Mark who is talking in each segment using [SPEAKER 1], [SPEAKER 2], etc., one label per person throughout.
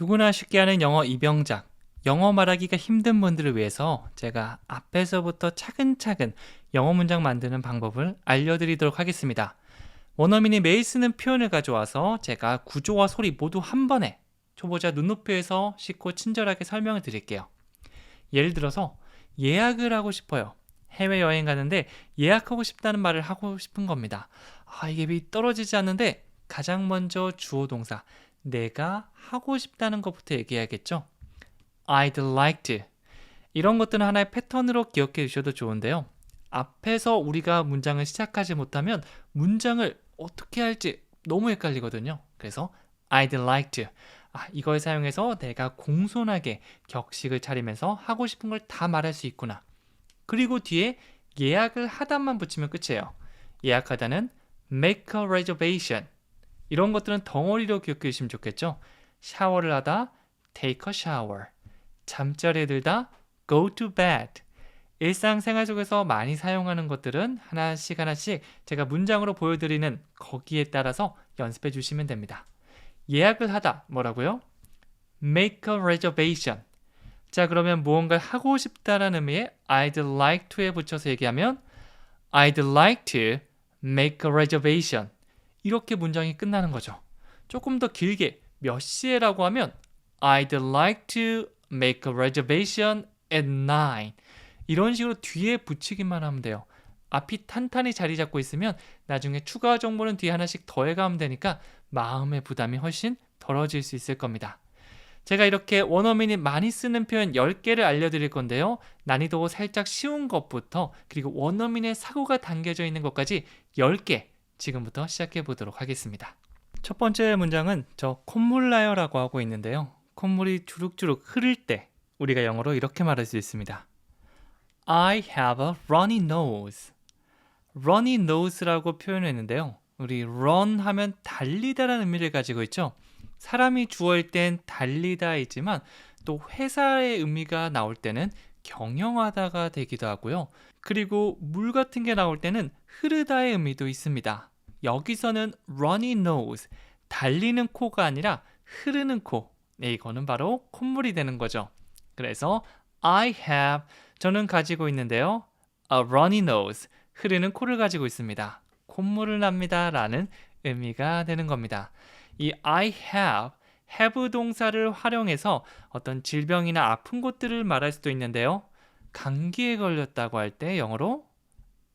[SPEAKER 1] 누구나 쉽게 하는 영어 입영작, 영어 말하기가 힘든 분들을 위해서 제가 앞에서부터 차근차근 영어 문장 만드는 방법을 알려드리도록 하겠습니다. 원어민이 매일 쓰는 표현을 가져와서 제가 구조와 소리 모두 한 번에 초보자 눈높이에서 쉽고 친절하게 설명을 드릴게요. 예를 들어서 예약을 하고 싶어요. 해외여행 가는데 예약하고 싶다는 말을 하고 싶은 겁니다. 이게 떨어지지 않는데 가장 먼저 주어 동사 내가 하고 싶다는 것부터 얘기해야겠죠. I'd like to. 이런 것들은 하나의 패턴으로 기억해 주셔도 좋은데요. 앞에서 우리가 문장을 시작하지 못하면 문장을 어떻게 할지 너무 헷갈리거든요. 그래서 I'd like to. 이걸 사용해서 내가 공손하게 격식을 차리면서 하고 싶은 걸 다 말할 수 있구나. 그리고 뒤에 예약을 하다만 붙이면 끝이에요. 예약하다는 make a reservation. 이런 것들은 덩어리로 기억해 주시면 좋겠죠. 샤워를 하다 take a shower. 잠자리에 들다 go to bed. 일상생활 속에서 많이 사용하는 것들은 하나씩 제가 문장으로 보여드리는 거기에 따라서 연습해 주시면 됩니다. 예약을 하다 뭐라고요? make a reservation. 자, 그러면 무언가를 하고 싶다라는 의미의 I'd like to에 붙여서 얘기하면 I'd like to make a reservation. 이렇게 문장이 끝나는 거죠. 조금 더 길게 몇 시에라고 하면 I'd like to make a reservation at 9. 이런 식으로 뒤에 붙이기만 하면 돼요. 앞이 탄탄히 자리 잡고 있으면 나중에 추가 정보는 뒤에 하나씩 더해가면 되니까 마음의 부담이 훨씬 덜어질 수 있을 겁니다. 제가 이렇게 원어민이 많이 쓰는 표현 10개를 알려드릴 건데요. 난이도 살짝 쉬운 것부터 그리고 원어민의 사고가 담겨져 있는 것까지 10개 지금부터 시작해 보도록 하겠습니다. 첫 번째 문장은 저 콧물 나요라고 하고 있는데요. 콧물이 주룩주룩 흐를 때 우리가 영어로 이렇게 말할 수 있습니다. I have a runny nose. runny nose라고 표현했는데요. 우리 run 하면 달리다라는 의미를 가지고 있죠. 사람이 주어일 땐 달리다이지만 또 회사의 의미가 나올 때는 경영하다가 되기도 하고요. 그리고 물 같은 게 나올 때는 흐르다의 의미도 있습니다. 여기서는 runny nose, 달리는 코가 아니라 흐르는 코. 네, 이거는 바로 콧물이 되는 거죠. 그래서 I have, 저는 가지고 있는데요. A runny nose, 흐르는 코를 가지고 있습니다. 콧물을 납니다 라는 의미가 되는 겁니다. 이 I have 동사를 활용해서 어떤 질병이나 아픈 곳들을 말할 수도 있는데요. 감기에 걸렸다고 할 때 영어로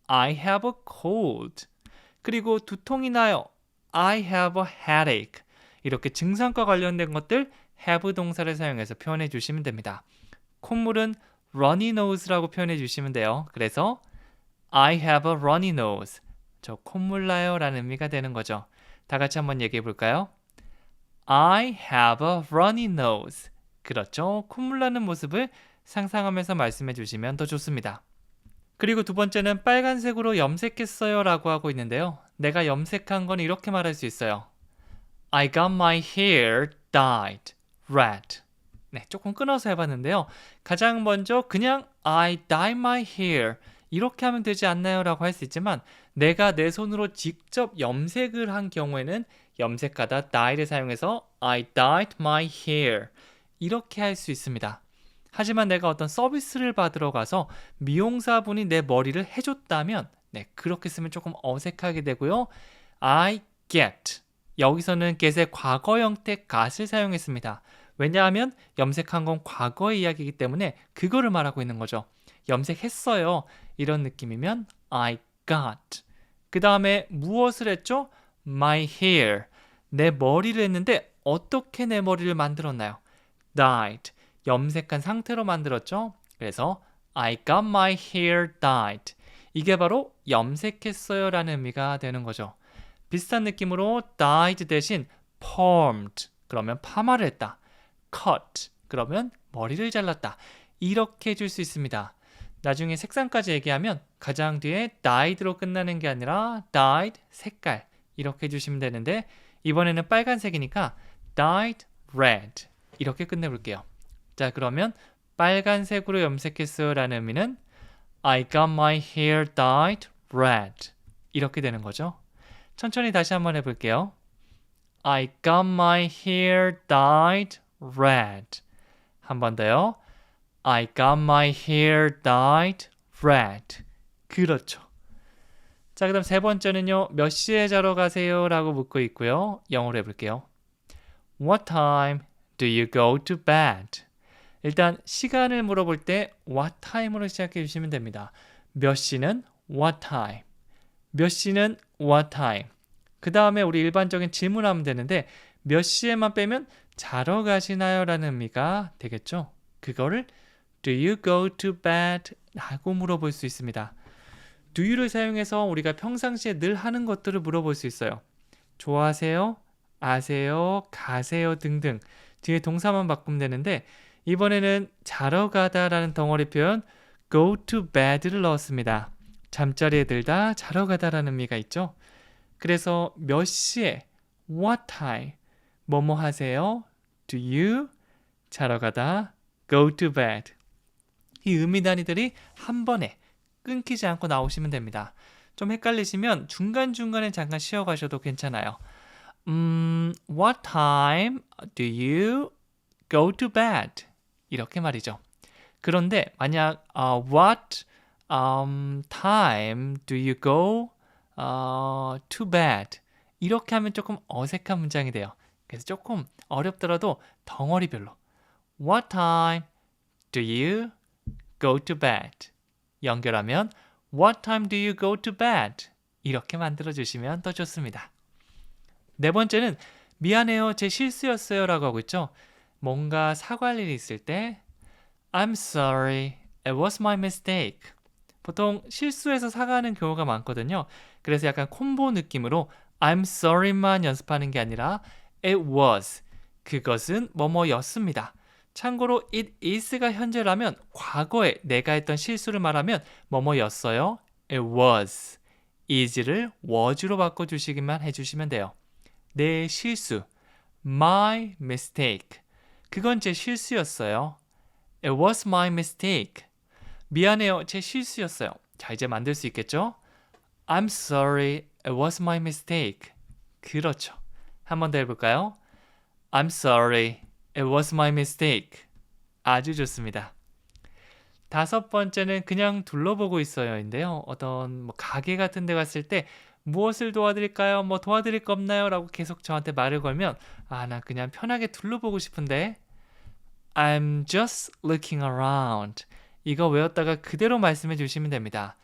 [SPEAKER 1] I have a cold. 그리고 두통이 나요. I have a headache. 이렇게 증상과 관련된 것들 have 동사를 사용해서 표현해 주시면 됩니다. 콧물은 runny nose라고 표현해 주시면 돼요. 그래서 I have a runny nose. 저 콧물 나요 라는 의미가 되는 거죠. 다 같이 한번 얘기해 볼까요? I have a runny nose. 그렇죠. 콧물 나는 모습을 상상하면서 말씀해 주시면 더 좋습니다. 그리고 두 번째는 빨간색으로 염색했어요 라고 하고 있는데요. 내가 염색한 건 이렇게 말할 수 있어요. I got my hair dyed red. 네, 조금 끊어서 해봤는데요. 가장 먼저 그냥 I dyed my hair 이렇게 하면 되지 않나요? 라고 할 수 있지만 내가 내 손으로 직접 염색을 한 경우에는 염색하다 dye를 사용해서 I dyed my hair 이렇게 할 수 있습니다. 하지만 내가 어떤 서비스를 받으러 가서 미용사분이 내 머리를 해줬다면 네, 그렇게 쓰면 조금 어색하게 되고요. I get 여기서는 get의 과거 형태 got을 사용했습니다. 왜냐하면 염색한 건 과거의 이야기이기 때문에 그거를 말하고 있는 거죠. 염색했어요. 이런 느낌이면 I got. 그 다음에 무엇을 했죠? My hair. 내 머리를 했는데 어떻게 내 머리를 만들었나요? dyed. 염색한 상태로 만들었죠. 그래서 I got my hair dyed. 이게 바로 염색했어요 라는 의미가 되는 거죠. 비슷한 느낌으로 dyed 대신 permed. 그러면 파마를 했다. cut. 그러면 머리를 잘랐다. 이렇게 해줄 수 있습니다. 나중에 색상까지 얘기하면 가장 뒤에 dyed로 끝나는 게 아니라 dyed, 색깔 이렇게 해주시면 되는데 이번에는 빨간색이니까 dyed red 이렇게 끝내볼게요. 자, 그러면 빨간색으로 염색했어요 라는 의미는 I got my hair dyed red 이렇게 되는 거죠. 천천히 다시 한번 해볼게요. I got my hair dyed red. 한 번 더요. I got my hair dyed red. 그렇죠. 자, 그다음 세 번째는요. 몇 시에 자러 가세요? 라고 묻고 있고요. 영어로 해볼게요. What time do you go to bed? 일단 시간을 물어볼 때 what time으로 시작해 주시면 됩니다. 몇 시는 what time. 몇 시는 what time. 그 다음에 우리 일반적인 질문하면 되는데 몇 시에만 빼면 자러 가시나요? 라는 의미가 되겠죠. 그거를 Do you go to bed? 라고 물어볼 수 있습니다. Do you를 사용해서 우리가 평상시에 늘 하는 것들을 물어볼 수 있어요. 좋아하세요? 아세요? 가세요? 등등 뒤에 동사만 바꾸면 되는데 이번에는 자러 가다 라는 덩어리 표현 go to bed를 넣었습니다. 잠자리에 들다 자러 가다 라는 의미가 있죠. 그래서 몇 시에 what time 뭐뭐 하세요? Do you 자러 가다 go to bed 이 의미 단위들이 한 번에 끊기지 않고 나오시면 됩니다. 좀 헷갈리시면 중간중간에 잠깐 쉬어가셔도 괜찮아요. What time do you go to bed? 이렇게 말이죠. 그런데 만약 What time do you go to bed? 이렇게 하면 조금 어색한 문장이 돼요. 그래서 조금 어렵더라도 덩어리별로 What time do you go to bed? 연결하면 What time do you go to bed? 이렇게 만들어주시면 더 좋습니다. 네 번째는 미안해요, 제 실수였어요 라고 하고 있죠. 뭔가 사과할 일이 있을 때 I'm sorry, it was my mistake. 보통 실수해서 사과하는 경우가 많거든요. 그래서 약간 콤보 느낌으로 I'm sorry만 연습하는 게 아니라 it was, 그것은 뭐뭐였습니다. 참고로 it is가 현재라면 과거에 내가 했던 실수를 말하면 뭐뭐였어요. it was. is를 was로 바꿔주시기만 해주시면 돼요. 내 실수. my mistake. 그건 제 실수였어요. It was my mistake. 미안해요. 제 실수였어요. 자, 이제 만들 수 있겠죠? I'm sorry. It was my mistake. 그렇죠. 한 번 더 해볼까요? I'm sorry. It was my mistake. 아주 좋습니다. 다섯 번째는 그냥 둘러보고 있어요인데요. 어떤 가게 같은 데 갔을 때 무엇을 도와드릴까요? 뭐 도와드릴 거 없나요? 라고 계속 저한테 말을 걸면 나 그냥 편하게 둘러보고 싶은데 I'm just looking around. 이거 외웠다가 그대로 말씀해 주시면 됩니다.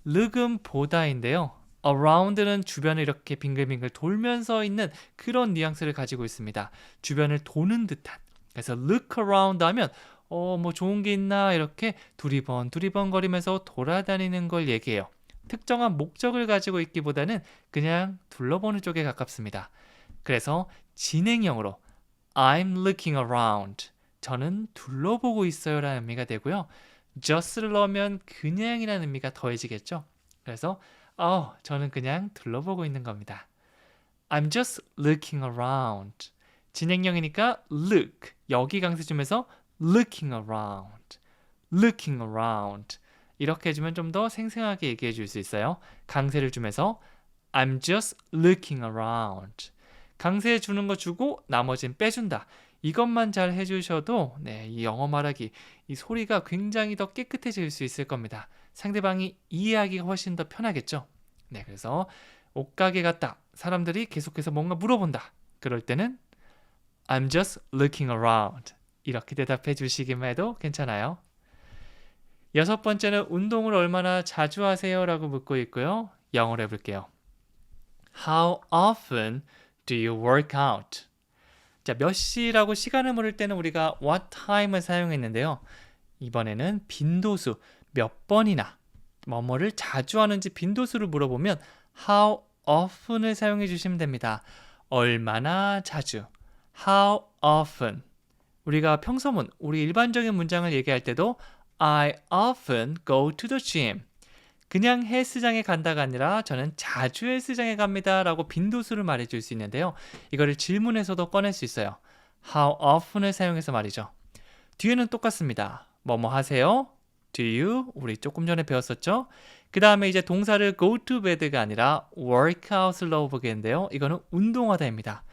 [SPEAKER 1] look은 보다인데요. around는 주변을 이렇게 빙글빙글 돌면서 있는 그런 뉘앙스를 가지고 있습니다. 주변을 도는 듯한. 그래서 look around 하면 뭐 좋은 게 있나 이렇게 두리번 거리면서 돌아다니는 걸 얘기해요. 특정한 목적을 가지고 있기보다는 그냥 둘러보는 쪽에 가깝습니다. 그래서 진행형으로 I'm looking around. 저는 둘러보고 있어요 라는 의미가 되고요. just를 넣으면 그냥이라는 의미가 더해지겠죠. 그래서 저는 그냥 둘러보고 있는 겁니다. I'm just looking around. 진행형이니까 look. 여기 강세 주면서 looking around. looking around. 이렇게 해주면 좀 더 생생하게 얘기해 줄 수 있어요. 강세를 주면서 I'm just looking around. 강세 주는 거 주고 나머지는 빼준다. 이것만 잘 해주셔도 이 영어 말하기 이 소리가 굉장히 더 깨끗해질 수 있을 겁니다. 상대방이 이해하기가 훨씬 더 편하겠죠. 그래서 옷가게 갔다. 사람들이 계속해서 뭔가 물어본다. 그럴 때는 I'm just looking around. 이렇게 대답해 주시기만 해도 괜찮아요. 여섯 번째는 운동을 얼마나 자주 하세요? 라고 묻고 있고요. 영어로 해볼게요. How often do you work out? 자, 몇 시라고 시간을 물을 때는 우리가 what time을 사용했는데요. 이번에는 빈도수, 몇 번이나 뭐뭐를 자주 하는지 빈도수를 물어보면 how often을 사용해 주시면 됩니다. 얼마나 자주. How often. 우리가 평서문, 우리 일반적인 문장을 얘기할 때도 I often go to the gym. 그냥 헬스장에 간다가 아니라 저는 자주 헬스장에 갑니다 라고 빈도수를 말해줄 수 있는데요. 이거를 질문에서도 꺼낼 수 있어요. How often을 사용해서 말이죠. 뒤에는 똑같습니다. 뭐뭐 하세요? Do you? 우리 조금 전에 배웠었죠? 그 다음에 이제 동사를 go to bed가 아니라 work out을 넣어보겠는데요. 이거는 운동하다입니다.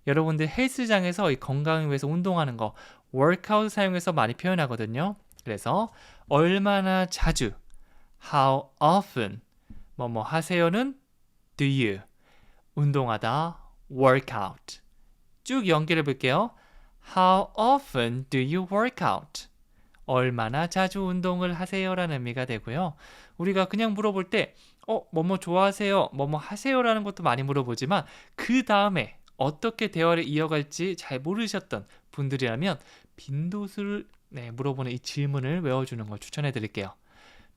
[SPEAKER 1] 여러분들 헬스장에서 이 건강을 위해서 운동하는 거 workout 사용해서 많이 표현하거든요. 그래서 얼마나 자주 how often 뭐뭐 하세요는 do you 운동하다 workout 쭉 연결해 볼게요. How often do you work out? 얼마나 자주 운동을 하세요라는 의미가 되고요. 우리가 그냥 물어볼 때 뭐뭐 좋아하세요? 뭐뭐 하세요라는 것도 많이 물어보지만 그 다음에 어떻게 대화를 이어갈지 잘 모르셨던 분들이라면 빈도수를 물어보는 이 질문을 외워주는 걸 추천해 드릴게요.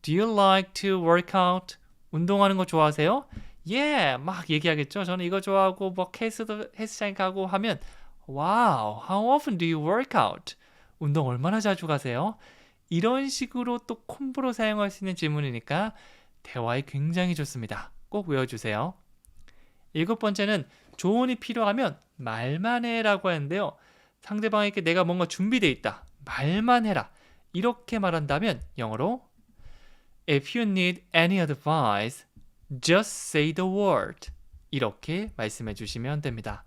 [SPEAKER 1] Do you like to work out? 운동하는 거 좋아하세요? Yeah, 막 얘기하겠죠. 저는 이거 좋아하고 뭐 헬스장에 가고 하면 Wow, how often do you work out? 운동 얼마나 자주 가세요? 이런 식으로 또 콤보로 사용할 수 있는 질문이니까 대화에 굉장히 좋습니다. 꼭 외워주세요. 7번째는 조언이 필요하면 말만 해라고 하는데요. 상대방에게 내가 뭔가 준비되어 있다. 말만 해라. 이렇게 말한다면 영어로 If you need any advice, just say the word. 이렇게 말씀해 주시면 됩니다.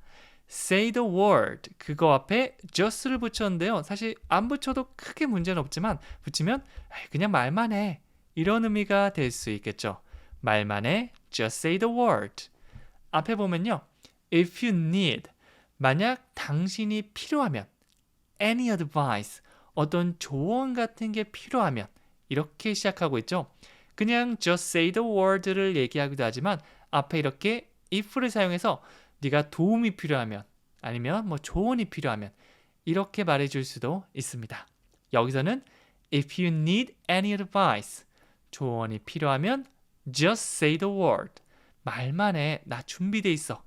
[SPEAKER 1] Say the word. 그거 앞에 just를 붙였는데요. 사실 안 붙여도 크게 문제는 없지만 붙이면 그냥 말만 해. 이런 의미가 될 수 있겠죠. 말만 해. Just say the word. 앞에 보면요. If you need. 만약 당신이 필요하면 any advice. 어떤 조언 같은 게 필요하면 이렇게 시작하고 있죠. 그냥 just say the word를 얘기하기도 하지만 앞에 이렇게 if를 사용해서 네가 도움이 필요하면 아니면 뭐 조언이 필요하면 이렇게 말해줄 수도 있습니다. 여기서는 if you need any advice 조언이 필요하면 just say the word 말만 해. 나 준비돼 있어.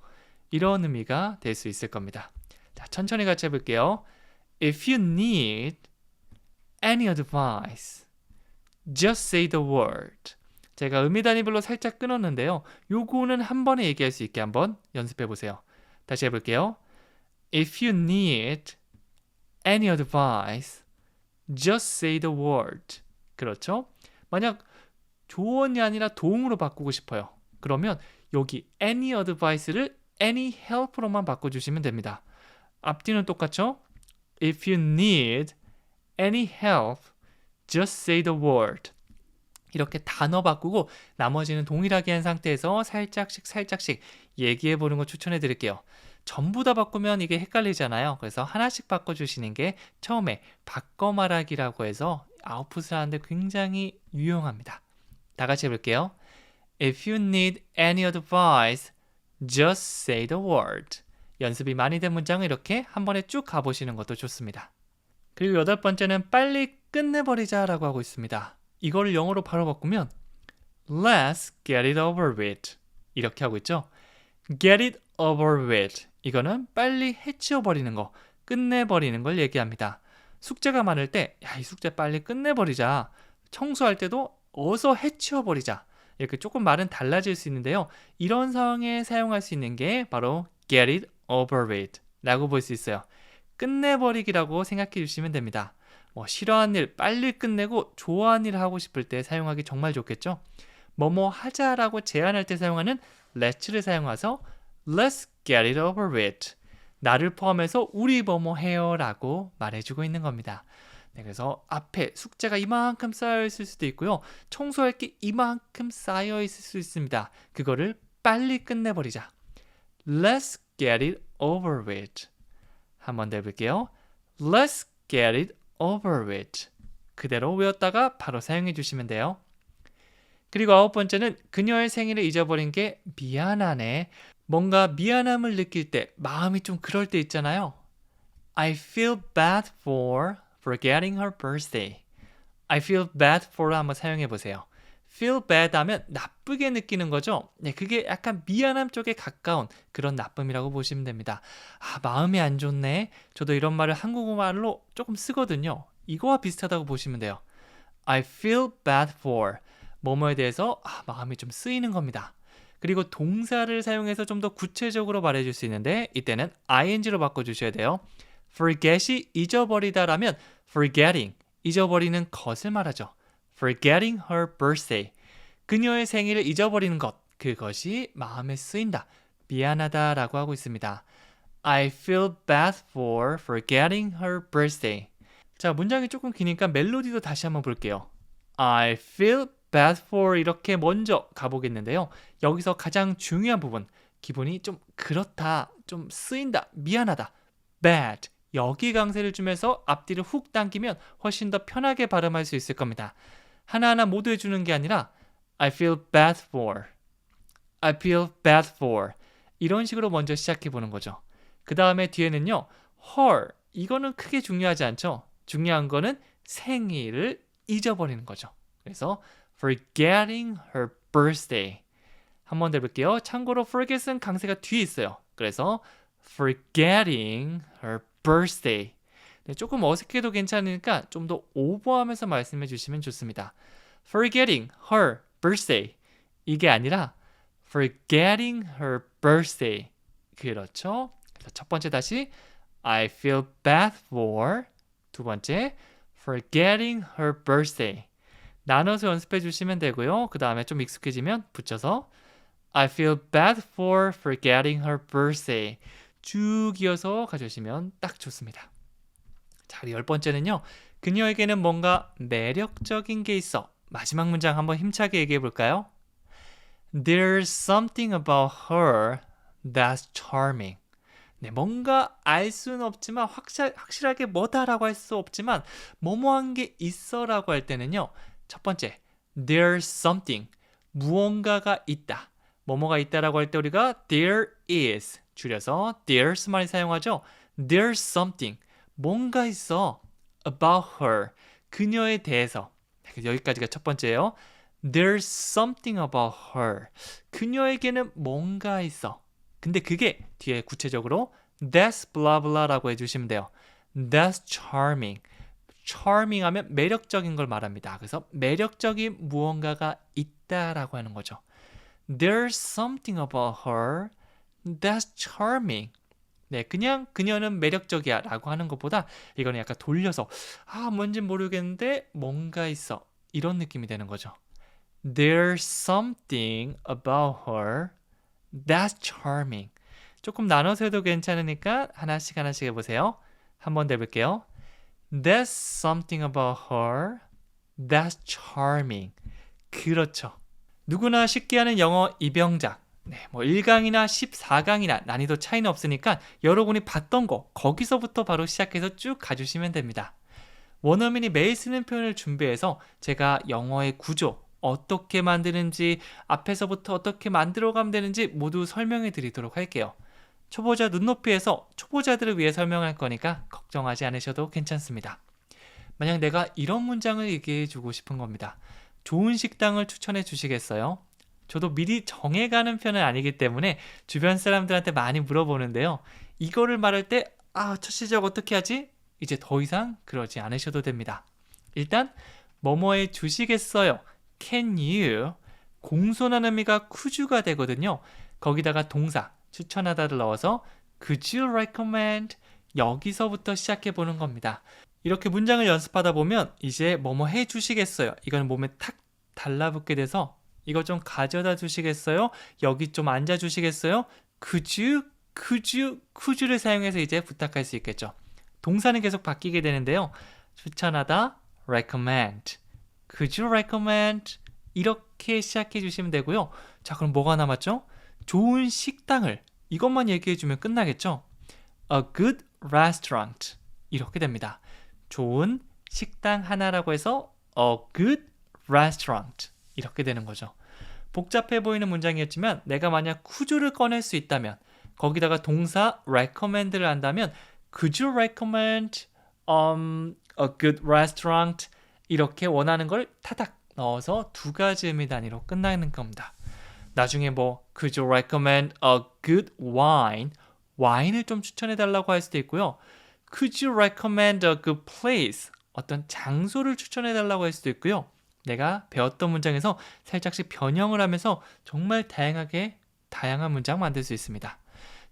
[SPEAKER 1] 이런 의미가 될 수 있을 겁니다. 자, 천천히 같이 해볼게요. If you need any advice just say the word. 제가 의미 단위별로 살짝 끊었는데요. 요거는 한 번에 얘기할 수 있게 한번 연습해 보세요. 다시 해볼게요. If you need any advice, just say the word. 그렇죠? 만약 조언이 아니라 도움으로 바꾸고 싶어요. 그러면 여기 any advice를 any help로만 바꿔주시면 됩니다. 앞뒤는 똑같죠? If you need any help, just say the word. 이렇게 단어 바꾸고 나머지는 동일하게 한 상태에서 살짝씩 얘기해 보는 거 추천해 드릴게요. 전부 다 바꾸면 이게 헷갈리잖아요. 그래서 하나씩 바꿔주시는 게 처음에 바꿔 말하기라고 해서 아웃풋을 하는데 굉장히 유용합니다. 다 같이 해볼게요. If you need any advice, just say the word. 연습이 많이 된 문장을 이렇게 한 번에 쭉 가보시는 것도 좋습니다. 그리고 8번째는 빨리 끝내버리자라고 하고 있습니다. 이거를 영어로 바로 바꾸면 Let's get it over with 이렇게 하고 있죠. Get it over with 이거는 빨리 해치워버리는 거, 끝내버리는 걸 얘기합니다. 숙제가 많을 때 이 숙제 빨리 끝내버리자. 청소할 때도 어서 해치워버리자. 이렇게 조금 말은 달라질 수 있는데요. 이런 상황에 사용할 수 있는 게 바로 get it over with 라고 볼 수 있어요. 끝내버리기라고 생각해 주시면 됩니다. 뭐 싫어하는 일 빨리 끝내고 좋아하는 일을 하고 싶을 때 사용하기 정말 좋겠죠. 뭐뭐 하자라고 제안할 때 사용하는 let's를 사용해서 Let's get it over with. 나를 포함해서 우리 뭐뭐 해요 라고 말해주고 있는 겁니다. 네, 그래서 앞에 숙제가 이만큼 쌓여 있을 수도 있고요. 청소할 게 이만큼 쌓여 있을 수 있습니다. 그거를 빨리 끝내버리자. Let's get it over with. 한 번 더 해볼게요. Let's get it over with. 그대로 외웠다가 바로 사용해 주시면 돼요. 그리고 9번째는 그녀의 생일을 잊어버린 게 미안하네. 뭔가 미안함을 느낄 때 마음이 좀 그럴 때 있잖아요. I feel bad for forgetting her birthday. I feel bad for 한번 사용해 보세요. feel bad 하면 나쁘게 느끼는 거죠. 네, 그게 약간 미안함 쪽에 가까운 그런 나쁨이라고 보시면 됩니다. 마음이 안 좋네. 저도 이런 말을 한국어말로 조금 쓰거든요. 이거와 비슷하다고 보시면 돼요. I feel bad for 뭐뭐에 대해서 마음이 좀 쓰이는 겁니다. 그리고 동사를 사용해서 좀 더 구체적으로 말해줄 수 있는데 이때는 ing로 바꿔주셔야 돼요. forget이 잊어버리다라면 forgetting, 잊어버리는 것을 말하죠. Forgetting her birthday. 그녀의 생일을 잊어버리는 것. 그것이 마음에 쓰인다. 미안하다 라고 하고 있습니다. I feel bad for forgetting her birthday. 자, 문장이 조금 기니까 멜로디도 다시 한번 볼게요. I feel bad for 이렇게 먼저 가보겠는데요. 여기서 가장 중요한 부분, 기분이 좀 그렇다, 좀 쓰인다, 미안하다, bad 여기 강세를 주면서 앞뒤를 훅 당기면 훨씬 더 편하게 발음할 수 있을 겁니다. 하나하나 모두 해주는 게 아니라 I feel bad for, I feel bad for 이런 식으로 먼저 시작해 보는 거죠. 그 다음에 뒤에는요, her 이거는 크게 중요하지 않죠. 중요한 거는 생일을 잊어버리는 거죠. 그래서 forgetting her birthday. 한번 더 해볼게요. 참고로 forget은 강세가 뒤에 있어요. 그래서 forgetting her birthday. 네, 조금 어색해도 괜찮으니까 좀 더 오버하면서 말씀해 주시면 좋습니다. forgetting her birthday. 이게 아니라 forgetting her birthday. 그렇죠? 그래서 첫 번째 다시 I feel bad for 두 번째 forgetting her birthday. 나눠서 연습해 주시면 되고요. 그 다음에 좀 익숙해지면 붙여서 I feel bad for forgetting her birthday. 쭉 이어서 가져오시면 딱 좋습니다. 자, 열 번째는요. 그녀에게는 뭔가 매력적인 게 있어. 마지막 문장 한번 힘차게 얘기해 볼까요? There's something about her that's charming. 네, 뭔가 알 수는 없지만 확실하게 뭐다라고 할 수 없지만 뭐뭐한 게 있어라고 할 때는요. 첫 번째, there's something, 무언가가 있다. 뭐뭐가 있다라고 할 때 우리가 there is, 줄여서 there's 많이 사용하죠. There's something, 뭔가 있어 about her, 그녀에 대해서. 여기까지가 첫 번째예요. There's something about her, 그녀에게는 뭔가 있어. 근데 그게 뒤에 구체적으로 that's blah blah라고 해주시면 돼요. That's charming. charming 하면 매력적인 걸 말합니다. 그래서 매력적인 무언가가 있다라고 하는 거죠. There's something about her that's charming. 네, 그냥 그녀는 매력적이야 라고 하는 것보다 이거는 약간 돌려서 뭔진 모르겠는데 뭔가 있어. 이런 느낌이 되는 거죠. There's something about her that's charming. 조금 나눠서 해도 괜찮으니까 하나씩 해보세요. 한 번 더 해볼게요. There's something about her that's charming. 그렇죠. 누구나 쉽게 하는 영어 입영작. 네, 뭐 1강이나 14강이나 난이도 차이는 없으니까 여러분이 봤던 거 거기서부터 바로 시작해서 쭉 가주시면 됩니다. 원어민이 매일 쓰는 표현을 준비해서 제가 영어의 구조, 어떻게 만드는지, 앞에서부터 어떻게 만들어가면 되는지 모두 설명해 드리도록 할게요. 초보자 눈높이에서 초보자들을 위해 설명할 거니까 걱정하지 않으셔도 괜찮습니다. 만약 내가 이런 문장을 얘기해 주고 싶은 겁니다. 좋은 식당을 추천해 주시겠어요? 저도 미리 정해가는 편은 아니기 때문에 주변 사람들한테 많이 물어보는데요. 이거를 말할 때 첫 시작 어떻게 하지? 이제 더 이상 그러지 않으셔도 됩니다. 일단 뭐뭐해 주시겠어요? Can you? 공손한 의미가 could가 되거든요. 거기다가 동사 추천하다를 넣어서 Could you recommend? 여기서부터 시작해 보는 겁니다. 이렇게 문장을 연습하다 보면 이제 뭐뭐 해 주시겠어요? 이건 몸에 탁 달라붙게 돼서 이거 좀 가져다 주시겠어요? 여기 좀 앉아 주시겠어요? Could you를 사용해서 이제 부탁할 수 있겠죠. 동사는 계속 바뀌게 되는데요. 추천하다, recommend. Could you recommend? 이렇게 시작해 주시면 되고요. 자, 그럼 뭐가 남았죠? 좋은 식당을 이것만 얘기해 주면 끝나겠죠? A good restaurant. 이렇게 됩니다. 좋은 식당 하나라고 해서 a good restaurant. 이렇게 되는 거죠. 복잡해 보이는 문장이었지만 내가 만약 could를 꺼낼 수 있다면 거기다가 동사 recommend를 한다면 Could you recommend a good restaurant? 이렇게 원하는 걸 타닥 넣어서 두 가지 의미 단위로 끝나는 겁니다. 나중에 뭐 Could you recommend a good wine? 와인을 좀 추천해 달라고 할 수도 있고요. Could you recommend a good place? 어떤 장소를 추천해 달라고 할 수도 있고요. 내가 배웠던 문장에서 살짝씩 변형을 하면서 정말 다양한 문장 만들 수 있습니다.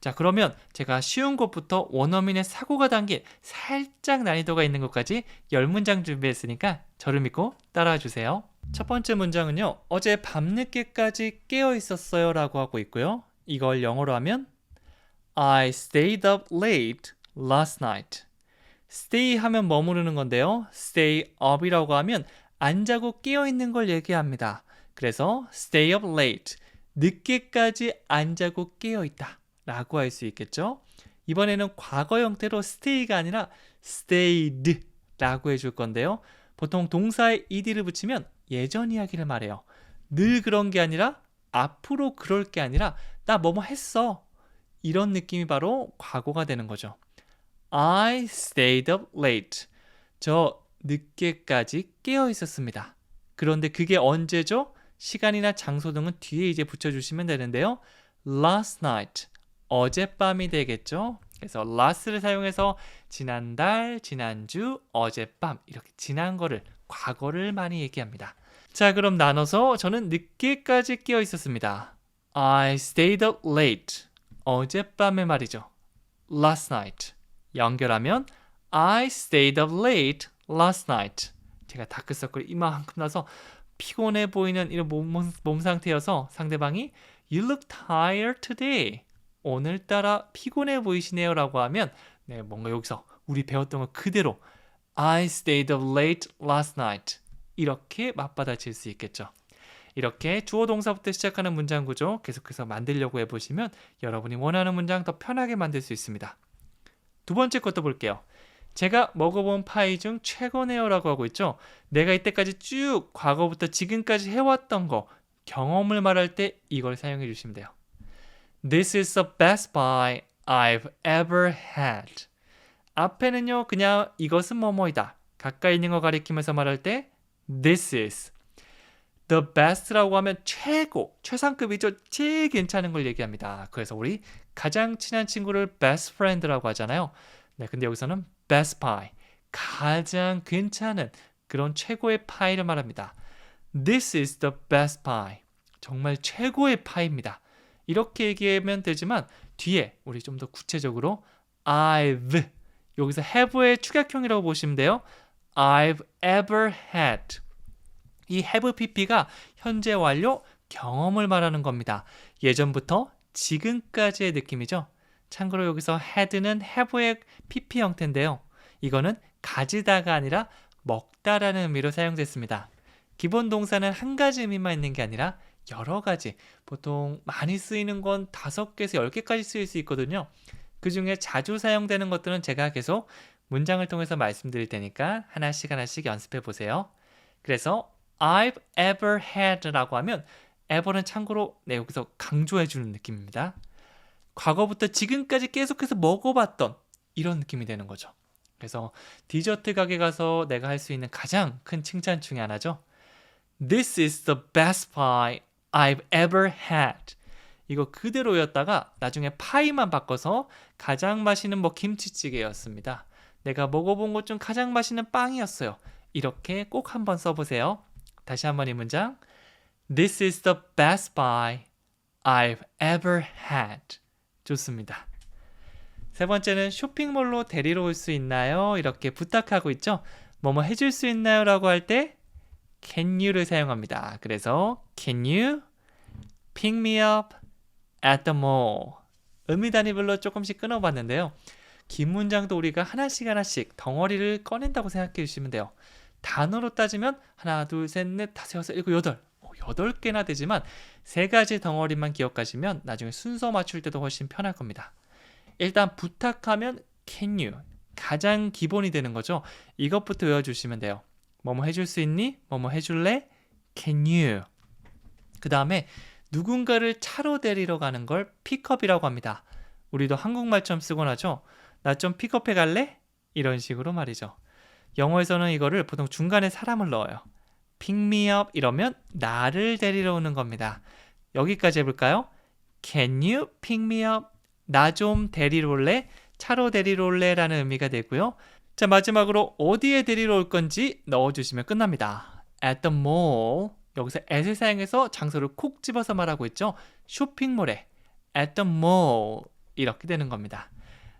[SPEAKER 1] 자, 그러면 제가 쉬운 것부터 원어민의 사고가 담긴 살짝 난이도가 있는 것까지 10문장 준비했으니까 저를 믿고 따라와 주세요. 첫 번째 문장은요. 어제 밤늦게까지 깨어 있었어요 라고 하고 있고요. 이걸 영어로 하면 I stayed up late last night. stay 하면 머무르는 건데요. stay up이라고 하면 안 자고 깨어 있는 걸 얘기합니다. 그래서 stay up late, 늦게까지 안 자고 깨어 있다 라고 할 수 있겠죠. 이번에는 과거 형태로 stay가 아니라 stayed 라고 해줄 건데요. 보통 동사에 ed를 붙이면 예전 이야기를 말해요. 늘 그런 게 아니라 앞으로 그럴 게 아니라 나 뭐뭐 했어. 이런 느낌이 바로 과거가 되는 거죠. I stayed up late. 저 늦게까지 깨어 있었습니다. 그런데 그게 언제죠? 시간이나 장소 등은 뒤에 이제 붙여주시면 되는데요. Last night. 어젯밤이 되겠죠? 그래서 last를 사용해서 지난달, 지난주, 어젯밤 이렇게 지난 거를, 과거를 많이 얘기합니다. 자, 그럼 나눠서 저는 늦게까지 깨어 있었습니다. I stayed up late. 어젯밤에 말이죠. Last night. 연결하면 I stayed up late last night. 제가 다크서클이 이만큼 나서 피곤해 보이는 이런 몸 상태여서 상대방이 You look tired today. 오늘따라 피곤해 보이시네요 라고 하면 네, 뭔가 여기서 우리 배웠던 거 그대로 I stayed up late last night 이렇게 맞받아칠 수 있겠죠. 이렇게 주어 동사부터 시작하는 문장 구조 계속해서 만들려고 해보시면 여러분이 원하는 문장 더 편하게 만들 수 있습니다. 두 번째 것도 볼게요. 제가 먹어본 파이 중 최고네요 라고 하고 있죠. 내가 이때까지 쭉 과거부터 지금까지 해왔던 거 경험을 말할 때 이걸 사용해 주시면 돼요. This is the best pie I've ever had. 앞에는요 그냥 이것은 뭐뭐이다. 가까이 있는 거 가리키면서 말할 때 This is the best라고 하면 최고, 최상급이죠. 제일 괜찮은 걸 얘기합니다. 그래서 우리 가장 친한 친구를 best friend라고 하잖아요. 네, 근데 여기서는 best pie, 가장 괜찮은 그런 최고의 파이를 말합니다. This is the best pie. 정말 최고의 파이입니다. 이렇게 얘기하면 되지만 뒤에 우리 좀 더 구체적으로 I've, 여기서 have의 축약형이라고 보시면 돼요. I've ever had. 이 have pp가 현재 완료 경험을 말하는 겁니다. 예전부터 지금까지의 느낌이죠. 참고로 여기서 had는 have의 pp 형태인데요. 이거는 가지다가 아니라 먹다라는 의미로 사용됐습니다. 기본 동사는 한 가지 의미만 있는 게 아니라 여러 가지, 보통 많이 쓰이는 건 5개에서 10개까지 쓰일 수 있거든요. 그 중에 자주 사용되는 것들은 제가 계속 문장을 통해서 말씀드릴 테니까 하나씩 연습해 보세요. 그래서 I've ever had 라고 하면 ever는 참고로 여기서 강조해 주는 느낌입니다. 과거부터 지금까지 계속해서 먹어봤던 이런 느낌이 되는 거죠. 그래서 디저트 가게 가서 내가 할 수 있는 가장 큰 칭찬 중에 하나죠. This is the best pie I've ever had. 이거 그대로였다가 나중에 파이만 바꿔서 가장 맛있는 김치찌개였습니다. 내가 먹어본 것 중 가장 맛있는 빵이었어요. 이렇게 꼭 한번 써보세요. 다시 한번 이 문장. This is the best pie I've ever had. 좋습니다. 세 번째는 쇼핑몰로 데리러 올 수 있나요? 이렇게 부탁하고 있죠. 뭐뭐 해줄 수 있나요? 라고 할 때 can you를 사용합니다. 그래서 can you pick me up at the mall. 의미 단위별로 조금씩 끊어봤는데요. 긴 문장도 우리가 하나씩 덩어리를 꺼낸다고 생각해 주시면 돼요. 단어로 따지면 하나, 둘, 셋, 넷, 다섯, 여섯, 일곱, 여덟. 8개나 되지만 3가지 덩어리만 기억하시면 나중에 순서 맞출 때도 훨씬 편할 겁니다. 일단 부탁하면 can you. 가장 기본이 되는 거죠. 이것부터 외워주시면 돼요. 뭐뭐 해줄 수 있니? 뭐뭐 해줄래? Can you. 그 다음에 누군가를 차로 데리러 가는 걸 픽업이라고 합니다. 우리도 한국말처럼 쓰곤 하죠. 나 좀 픽업해 갈래? 이런 식으로 말이죠. 영어에서는 이거를 보통 중간에 사람을 넣어요. pick me up 이러면 나를 데리러 오는 겁니다. 여기까지 해볼까요? Can you pick me up? 나 좀 데리러 올래? 차로 데리러 올래? 라는 의미가 되고요. 자, 마지막으로 어디에 데리러 올 건지 넣어주시면 끝납니다. At the mall. 여기서 at을 사용해서 장소를 콕 집어서 말하고 있죠. 쇼핑몰에 at the mall 이렇게 되는 겁니다.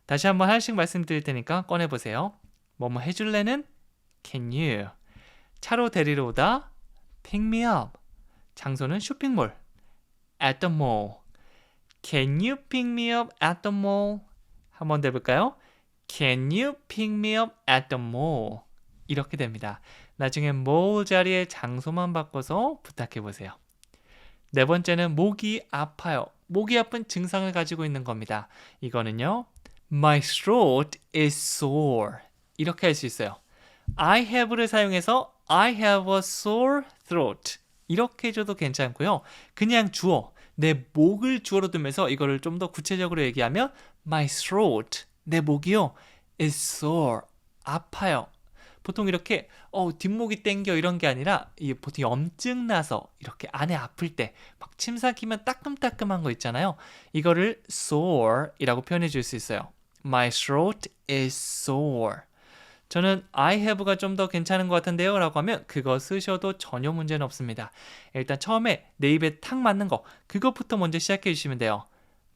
[SPEAKER 1] 다시 한번 하나씩 말씀드릴 테니까 꺼내보세요. 뭐뭐 해줄래는 can you. 차로 데리러 오다 pick me up. 장소는 쇼핑몰 at the mall. Can you pick me up at the mall? 한번 더 해볼까요? Can you pick me up at the mall? 이렇게 됩니다. 나중에 mall 자리에 장소만 바꿔서 부탁해보세요. 네 번째는 목이 아파요. 목이 아픈 증상을 가지고 있는 겁니다. 이거는요. My throat is sore. 이렇게 할 수 있어요. I have를 사용해서 I have a sore throat. 이렇게 해줘도 괜찮고요. 그냥 주어, 내 목을 주어로 두면서 이거를 좀 더 구체적으로 얘기하면 My throat, 내 목이요. is sore. 아파요. 보통 이렇게 뒷목이 땡겨 이런 게 아니라 보통 염증 나서 이렇게 안에 아플 때 막 침 삼키면 따끔따끔한 거 있잖아요. 이거를 sore이라고 표현해 줄 수 있어요. My throat is sore. 저는 I have가 좀 더 괜찮은 것 같은데요 라고 하면 그거 쓰셔도 전혀 문제는 없습니다. 일단 처음에 내 입에 탁 맞는 거 그것부터 먼저 시작해 주시면 돼요.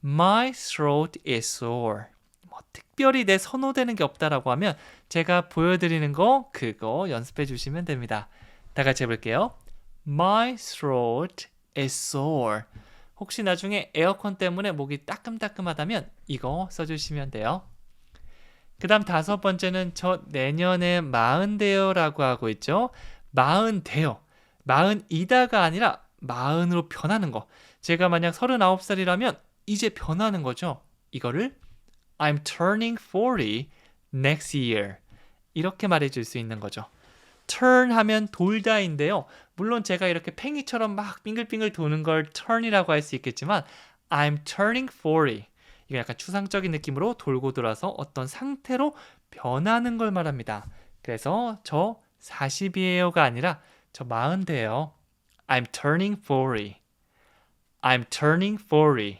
[SPEAKER 1] My throat is sore. 특별히 내 선호되는 게 없다라고 하면 제가 보여드리는 거 그거 연습해 주시면 됩니다. 다 같이 해볼게요. My throat is sore. 혹시 나중에 에어컨 때문에 목이 따끔따끔하다면 이거 써주시면 돼요. 그 다음 다섯 번째는 저 내년에 40대요 라고 하고 있죠. 40대요. 40이다가 아니라 40으로 변하는 거. 제가 만약 39살이라면 이제 변하는 거죠. 이거를 I'm turning 40 next year. 이렇게 말해줄 수 있는 거죠. turn 하면 돌다인데요. 물론 제가 이렇게 팽이처럼 막 빙글빙글 도는 걸 turn이라고 할 수 있겠지만 I'm turning 40. 이거 약간 추상적인 느낌으로 돌고 돌아서 어떤 상태로 변하는 걸 말합니다. 그래서 저 40이에요가 아니라 저 40대예요. I'm turning 40. I'm turning 40.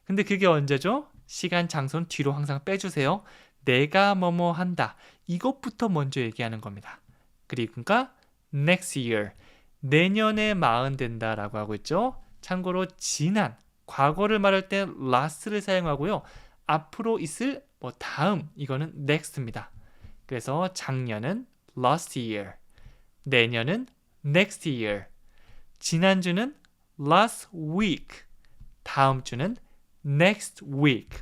[SPEAKER 1] 근데 그게 언제죠? 시간, 장소는 뒤로 항상 빼주세요. 내가 뭐뭐 한다. 이것부터 먼저 얘기하는 겁니다. 그러니까 next year. 내년에 40 된다라고 하고 있죠. 참고로 지난, 과거를 말할 때 last를 사용하고요. 앞으로 있을 다음 이거는 next입니다. 그래서 작년은 last year, 내년은 next year, 지난주는 last week, 다음 주는 next week.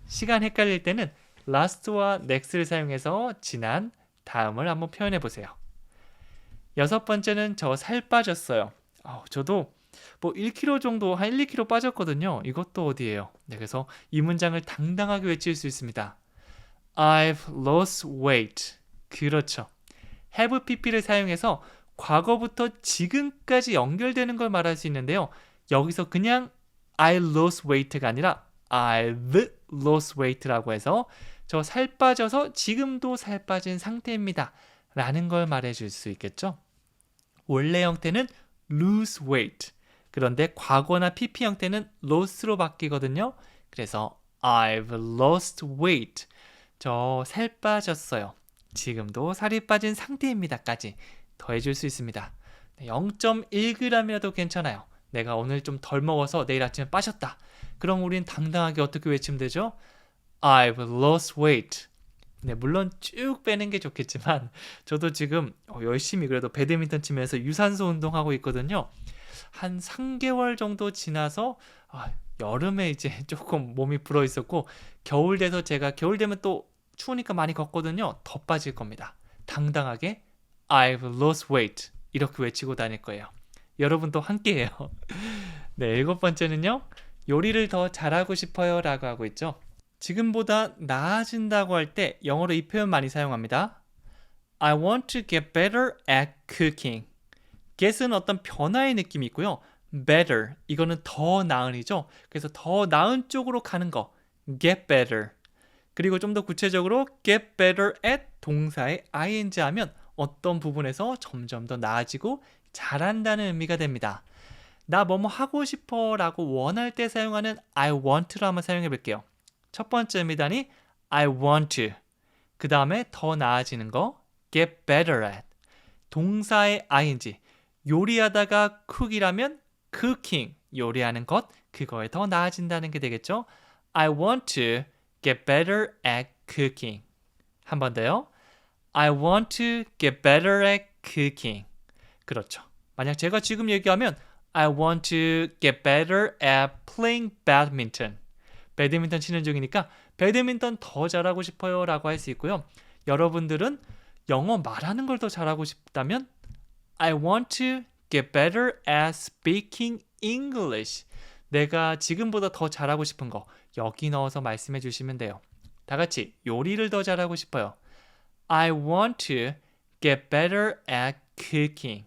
[SPEAKER 1] 시간 헷갈릴 때는 last와 next를 사용해서 지난, 다음을 한번 표현해 보세요. 여섯 번째는 저 살 빠졌어요. 저도 1kg 정도, 한 1, 2kg 빠졌거든요. 이것도 어디예요? 네, 그래서 이 문장을 당당하게 외칠 수 있습니다. I've lost weight. 그렇죠. have pp를 사용해서 과거부터 지금까지 연결되는 걸 말할 수 있는데요. 여기서 그냥 I lost weight가 아니라 I've lost weight라고 해서 저 살 빠져서 지금도 살 빠진 상태입니다. 라는 걸 말해줄 수 있겠죠. 원래 형태는 lose weight. 그런데 과거나 pp 형태는 lost로 바뀌거든요. 그래서 I've lost weight. 저 살 빠졌어요. 지금도 살이 빠진 상태입니다까지 더해줄 수 있습니다. 0.1g이라도 괜찮아요. 내가 오늘 좀 덜 먹어서 내일 아침에 빠졌다. 그럼 우린 당당하게 어떻게 외치면 되죠? I've lost weight. 네, 물론 쭉 빼는 게 좋겠지만 저도 지금 열심히 그래도 배드민턴 치면서 유산소 운동하고 있거든요. 한 3개월 정도 지나서 여름에 이제 조금 몸이 불어 있었고 겨울 돼서 제가 겨울 되면 또 추우니까 많이 걷거든요. 더 빠질 겁니다. 당당하게 I've lost weight 이렇게 외치고 다닐 거예요. 여러분도 함께해요. 네, 일곱 번째는요. 요리를 더 잘하고 싶어요 라고 하고 있죠. 지금보다 나아진다고 할 때 영어로 이 표현 많이 사용합니다. I want to get better at cooking. get은 어떤 변화의 느낌이 있고요. better, 이거는 더 나은이죠. 그래서 더 나은 쪽으로 가는 거. get better. 그리고 좀 더 구체적으로 get better at 동사에 ing 하면 어떤 부분에서 점점 더 나아지고 잘한다는 의미가 됩니다. 나 뭐뭐 하고 싶어 라고 원할 때 사용하는 I want를 한번 사용해 볼게요. 첫 번째입니다니 I want to. 그 다음에 더 나아지는 거 get better at. 동사의 ing. 요리하다가 cook이라면 cooking. 요리하는 것. 그거에 더 나아진다는 게 되겠죠. I want to get better at cooking. 한 번 더요. I want to get better at cooking. 그렇죠. 만약 제가 지금 얘기하면 I want to get better at playing badminton. 배드민턴 치는 중이니까 배드민턴 더 잘하고 싶어요 라고 할 수 있고요. 여러분들은 영어 말하는 걸 더 잘하고 싶다면 I want to get better at speaking English. 내가 지금보다 더 잘하고 싶은 거 여기 넣어서 말씀해 주시면 돼요. 다 같이 요리를 더 잘하고 싶어요. I want to get better at cooking.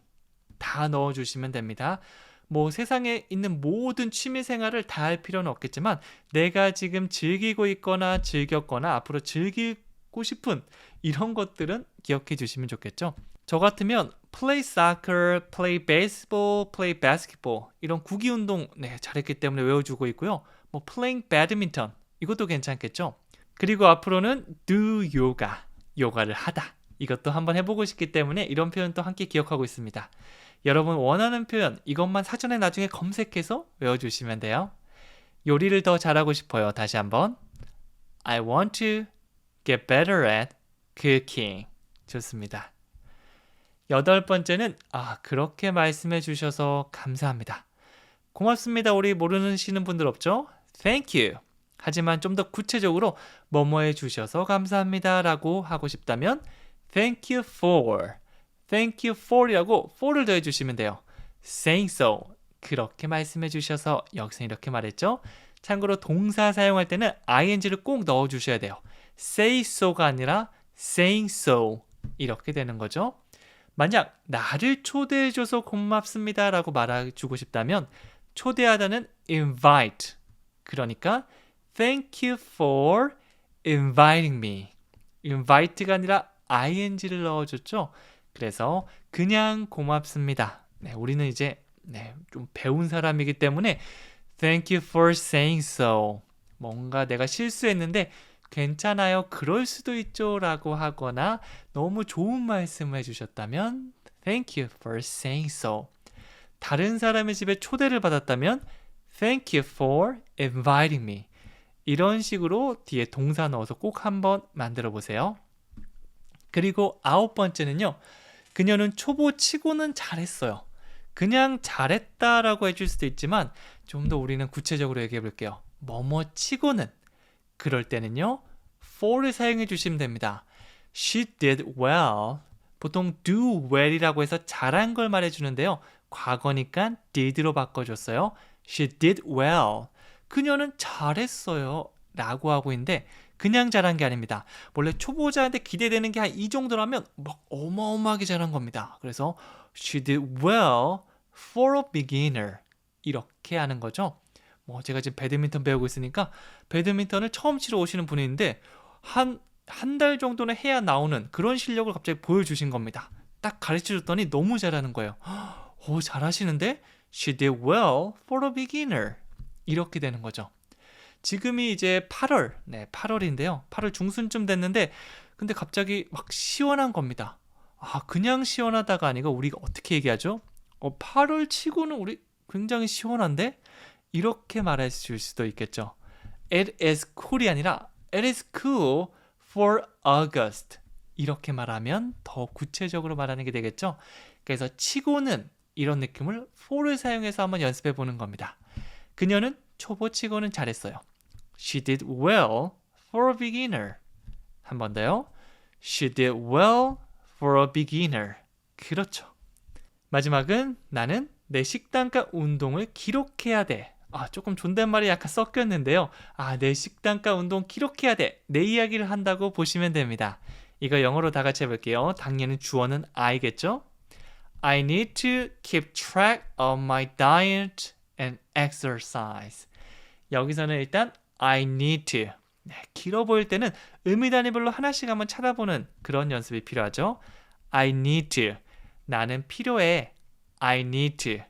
[SPEAKER 1] 다 넣어주시면 됩니다. 뭐 세상에 있는 모든 취미 생활을 다 할 필요는 없겠지만 내가 지금 즐기고 있거나 즐겼거나 앞으로 즐기고 싶은 이런 것들은 기억해 주시면 좋겠죠. 저 같으면 play soccer, play baseball, play basketball 이런 구기 운동 잘했기 때문에 외워주고 있고요. 뭐 playing badminton 이것도 괜찮겠죠. 그리고 앞으로는 do yoga, 요가를 하다. 이것도 한번 해보고 싶기 때문에 이런 표현도 함께 기억하고 있습니다. 여러분 원하는 표현 이것만 사전에 나중에 검색해서 외워주시면 돼요. 요리를 더 잘하고 싶어요. 다시 한번 I want to get better at cooking. 좋습니다. 8번째는 그렇게 말씀해 주셔서 감사합니다. 고맙습니다. 우리 모르시는 분들 없죠? Thank you. 하지만 좀 더 구체적으로 뭐뭐 해 주셔서 감사합니다 라고 하고 싶다면 Thank you for. Thank you for이라고 for를 더해 주시면 돼요. Saying so. 그렇게 말씀해 주셔서 여기서 이렇게 말했죠. 참고로 동사 사용할 때는 ing를 꼭 넣어 주셔야 돼요. Say so가 아니라 saying so. 이렇게 되는 거죠. 만약 나를 초대해 줘서 고맙습니다 라고 말해주고 싶다면 초대하다는 invite. 그러니까 Thank you for inviting me. invite가 아니라 ing를 넣어줬죠. 그래서 그냥 고맙습니다. 우리는 이제 좀 배운 사람이기 때문에 Thank you for saying so. 뭔가 내가 실수했는데 괜찮아요. 그럴 수도 있죠. 라고 하거나 너무 좋은 말씀을 해주셨다면 Thank you for saying so. 다른 사람의 집에 초대를 받았다면 Thank you for inviting me. 이런 식으로 뒤에 동사 넣어서 꼭 한번 만들어 보세요. 그리고 9번째는요. 그녀는 초보치고는 잘했어요. 그냥 잘했다라고 해줄 수도 있지만 좀 더 우리는 구체적으로 얘기해 볼게요. 뭐뭐 치고는 그럴 때는요. for를 사용해 주시면 됩니다. She did well. 보통 do well이라고 해서 잘한 걸 말해주는데요. 과거니까 did로 바꿔줬어요. She did well. 그녀는 잘했어요. 라고 하고 있는데 그냥 잘한 게 아닙니다. 원래 초보자한테 기대되는 게 한 이 정도라면 막 어마어마하게 잘한 겁니다. 그래서 She did well for a beginner. 이렇게 하는 거죠. 뭐 제가 지금 배드민턴 배우고 있으니까 배드민턴을 처음 치러 오시는 분이 있는데 한 달 정도는 해야 나오는 그런 실력을 갑자기 보여주신 겁니다. 딱 가르쳐줬더니 너무 잘하는 거예요. 오, 잘하시는데? She did well for a beginner. 이렇게 되는 거죠. 지금이 이제 8월, 8월인데요. 8월 중순쯤 됐는데 근데 갑자기 막 시원한 겁니다. 그냥 시원하다가 아니고 우리가 어떻게 얘기하죠? 8월 치고는 우리 굉장히 시원한데? 이렇게 말할 수도 있겠죠. It is cool이 아니라 It is cool for August. 이렇게 말하면 더 구체적으로 말하는 게 되겠죠. 그래서 치고는 이런 느낌을 for를 사용해서 한번 연습해 보는 겁니다. 그녀는 초보치고는 잘했어요. She did well for a beginner. 한 번 더요. She did well for a beginner. 그렇죠. 마지막은 나는 내 식단과 운동을 기록해야 돼. 조금 존댓말이 약간 섞였는데요. 내 식단과 운동 기록해야 돼. 내 이야기를 한다고 보시면 됩니다. 이거 영어로 다 같이 해볼게요. 당연히 주어는 I겠죠? I need to keep track of my diet and exercise. 여기서는 일단 I need to. 길어 보일 때는 의미 단위별로 하나씩 한번 찾아보는 그런 연습이 필요하죠. I need to. 나는 필요해. I need to.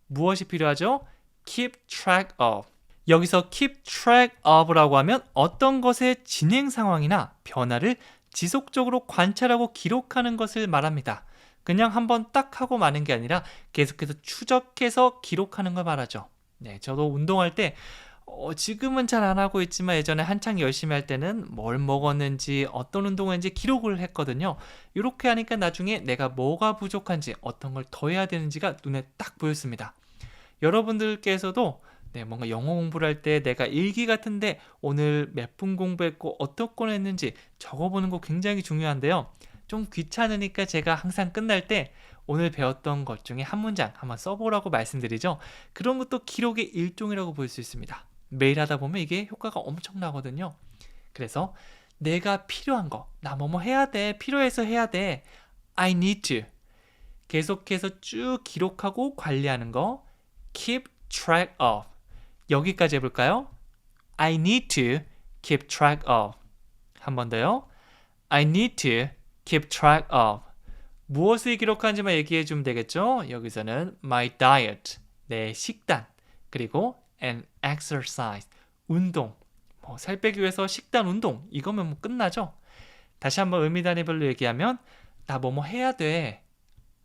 [SPEAKER 1] 무엇이 필요하죠? Keep track of. 여기서 keep track of라고 하면 어떤 것의 진행 상황이나 변화를 지속적으로 관찰하고 기록하는 것을 말합니다. 그냥 한번 딱 하고 마는 게 아니라 계속해서 추적해서 기록하는 걸 말하죠. 저도 운동할 때 지금은 잘 안 하고 있지만 예전에 한창 열심히 할 때는 뭘 먹었는지 어떤 운동을 했는지 기록을 했거든요. 이렇게 하니까 나중에 내가 뭐가 부족한지 어떤 걸 더 해야 되는지가 눈에 딱 보였습니다. 여러분들께서도 네, 뭔가 영어 공부를 할 때 내가 일기 같은데 오늘 몇 분 공부했고 어떤 건 했는지 적어보는 거 굉장히 중요한데요. 좀 귀찮으니까 제가 항상 끝날 때 오늘 배웠던 것 중에 한 문장 한번 써보라고 말씀드리죠. 그런 것도 기록의 일종이라고 볼 수 있습니다. 매일 하다 보면 이게 효과가 엄청나거든요. 그래서 내가 필요한 거, 나 뭐뭐 해야 돼, 필요해서 해야 돼, I need to 계속해서 쭉 기록하고 관리하는 거, keep track of. 여기까지 해볼까요? I need to keep track of. 한 번 더요. I need to keep track of. 무엇을 기록하는지만 얘기해 주면 되겠죠? 여기서는 my diet, 내 식단, 그리고 and exercise, 운동. 살 빼기 위해서 식단, 운동. 이거면 뭐 끝나죠? 다시 한번 의미 단위별로 얘기하면 나 뭐뭐 해야 돼.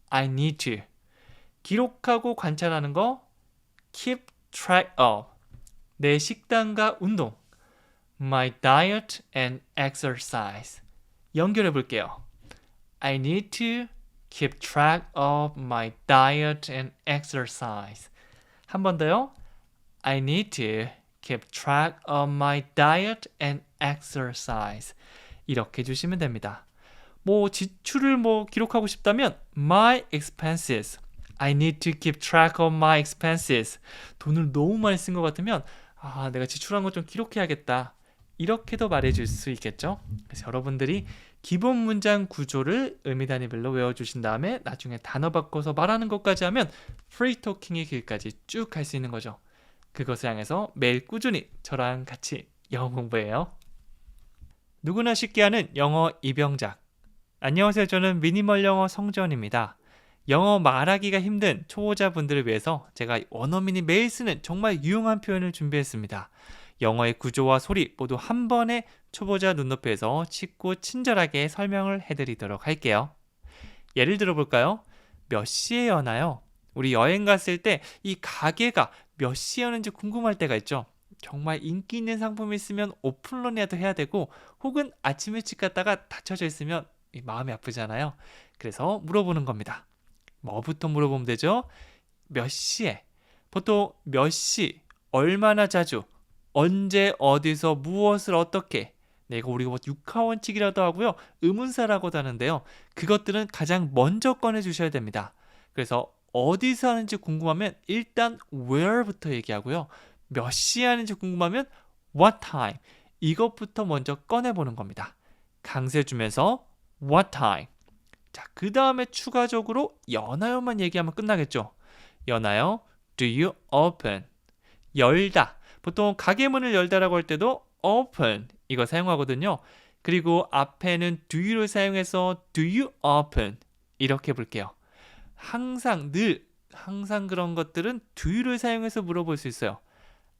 [SPEAKER 1] I need to. 기록하고 관찰하는 거 keep track of. 내 식단과 운동. My diet and exercise. 연결해 볼게요. I need to keep track of my diet and exercise. 한 번 더요. I need to keep track of my diet and exercise. 이렇게 해주시면 됩니다. 지출을 기록하고 싶다면 my expenses. I need to keep track of my expenses. 돈을 너무 많이 쓴 것 같으면 내가 지출한 것 좀 기록해야겠다. 이렇게도 말해줄 수 있겠죠. 그래서 여러분들이 기본 문장 구조를 의미 단위별로 외워주신 다음에 나중에 단어 바꿔서 말하는 것까지 하면 프리토킹의 길까지 쭉 갈 수 있는 거죠. 그것을 향해서 매일 꾸준히 저랑 같이 영어 공부해요. 누구나 쉽게 하는 영어 입영작. 안녕하세요. 저는 미니멀 영어 성재원입니다. 영어 말하기가 힘든 초보자분들을 위해서 제가 원어민이 매일 쓰는 정말 유용한 표현을 준비했습니다. 영어의 구조와 소리 모두 한 번에 초보자 눈높이에서 쉽고 친절하게 설명을 해드리도록 할게요. 예를 들어 볼까요? 몇 시에 여나요? 우리 여행 갔을 때 이 가게가 몇 시에 여는지 궁금할 때가 있죠. 정말 인기 있는 상품이 있으면 오픈런이라도 해야 되고 혹은 아침 일찍 갔다가 닫혀져 있으면 마음이 아프잖아요. 그래서 물어보는 겁니다. 뭐부터 물어보면 되죠? 몇 시에? 보통 몇 시, 얼마나 자주, 언제, 어디서, 무엇을 어떻게. 이거 우리가 육하원칙이라도 하고요. 의문사라고도 하는데요. 그것들은 가장 먼저 꺼내주셔야 됩니다. 그래서 어디서 하는지 궁금하면 일단 where부터 얘기하고요. 몇 시에 하는지 궁금하면 what time. 이것부터 먼저 꺼내보는 겁니다. 강세 주면서 what time. 자, 그 다음에 추가적으로 여나요만 얘기하면 끝나겠죠. 여나요? Do you open? 열다. 보통 가게 문을 열다라고 할 때도 open 이거 사용하거든요. 그리고 앞에는 do you를 사용해서 do you open 이렇게 볼게요. 항상 그런 것들은 do you를 사용해서 물어볼 수 있어요.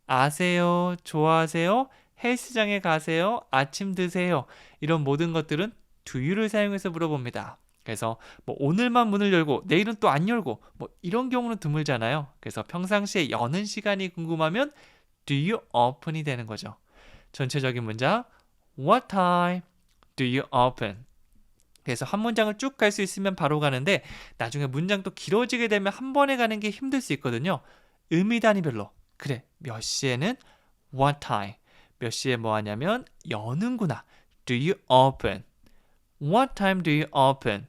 [SPEAKER 1] 아세요? 좋아하세요? 헬스장에 가세요? 아침 드세요? 이런 모든 것들은 do you를 사용해서 물어봅니다. 그래서 오늘만 문을 열고 내일은 또 안 열고 이런 경우는 드물잖아요. 그래서 평상시에 여는 시간이 궁금하면 do you open이 되는 거죠. 전체적인 문장 What time do you open? 그래서 한 문장을 쭉 갈 수 있으면 바로 가는데 나중에 문장도 길어지게 되면 한 번에 가는 게 힘들 수 있거든요. 의미 단위별로 그래 몇 시에는 what time 몇 시에 뭐 하냐면 여는구나 do you open what time do you open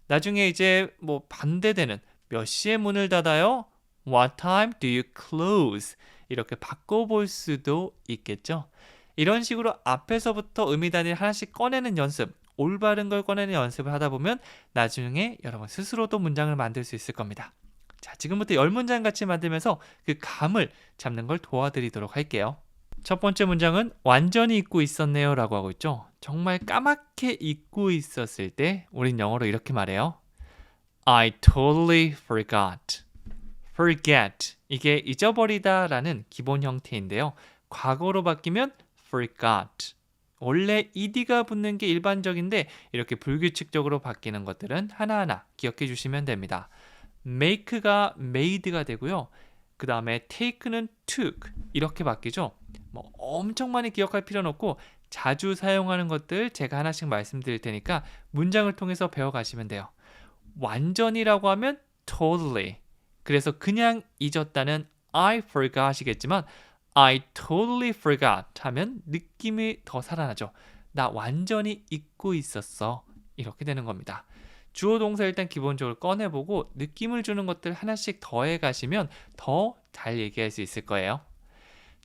[SPEAKER 1] 나중에 이제 반대되는 몇 시에 문을 닫아요 what time do you close 이렇게 바꿔볼 수도 있겠죠. 이런 식으로 앞에서부터 의미 단위를 하나씩 꺼내는 연습 올바른 걸 꺼내는 연습을 하다 보면 나중에 여러분 스스로도 문장을 만들 수 있을 겁니다. 자, 지금부터 10문장 같이 만들면서 그 감을 잡는 걸 도와드리도록 할게요. 첫 번째 문장은 완전히 잊고 있었네요 라고 하고 있죠. 정말 까맣게 잊고 있었을 때 우린 영어로 이렇게 말해요. I totally forgot. forget. 이게 잊어버리다 라는 기본 형태인데요. 과거로 바뀌면 forgot. 원래 ed가 붙는 게 일반적인데 이렇게 불규칙적으로 바뀌는 것들은 하나하나 기억해 주시면 됩니다. make가 made가 되고요. 그 다음에 take는 took 이렇게 바뀌죠. 엄청 많이 기억할 필요는 없고 자주 사용하는 것들 제가 하나씩 말씀드릴 테니까 문장을 통해서 배워가시면 돼요. 완전이라고 하면 totally. 그래서 그냥 잊었다는 I forgot이겠지만 I totally forgot 하면 느낌이 더 살아나죠. 나 완전히 잊고 있었어. 이렇게 되는 겁니다. 주어 동사 일단 기본적으로 꺼내보고 느낌을 주는 것들 하나씩 더해 가시면 더 잘 얘기할 수 있을 거예요.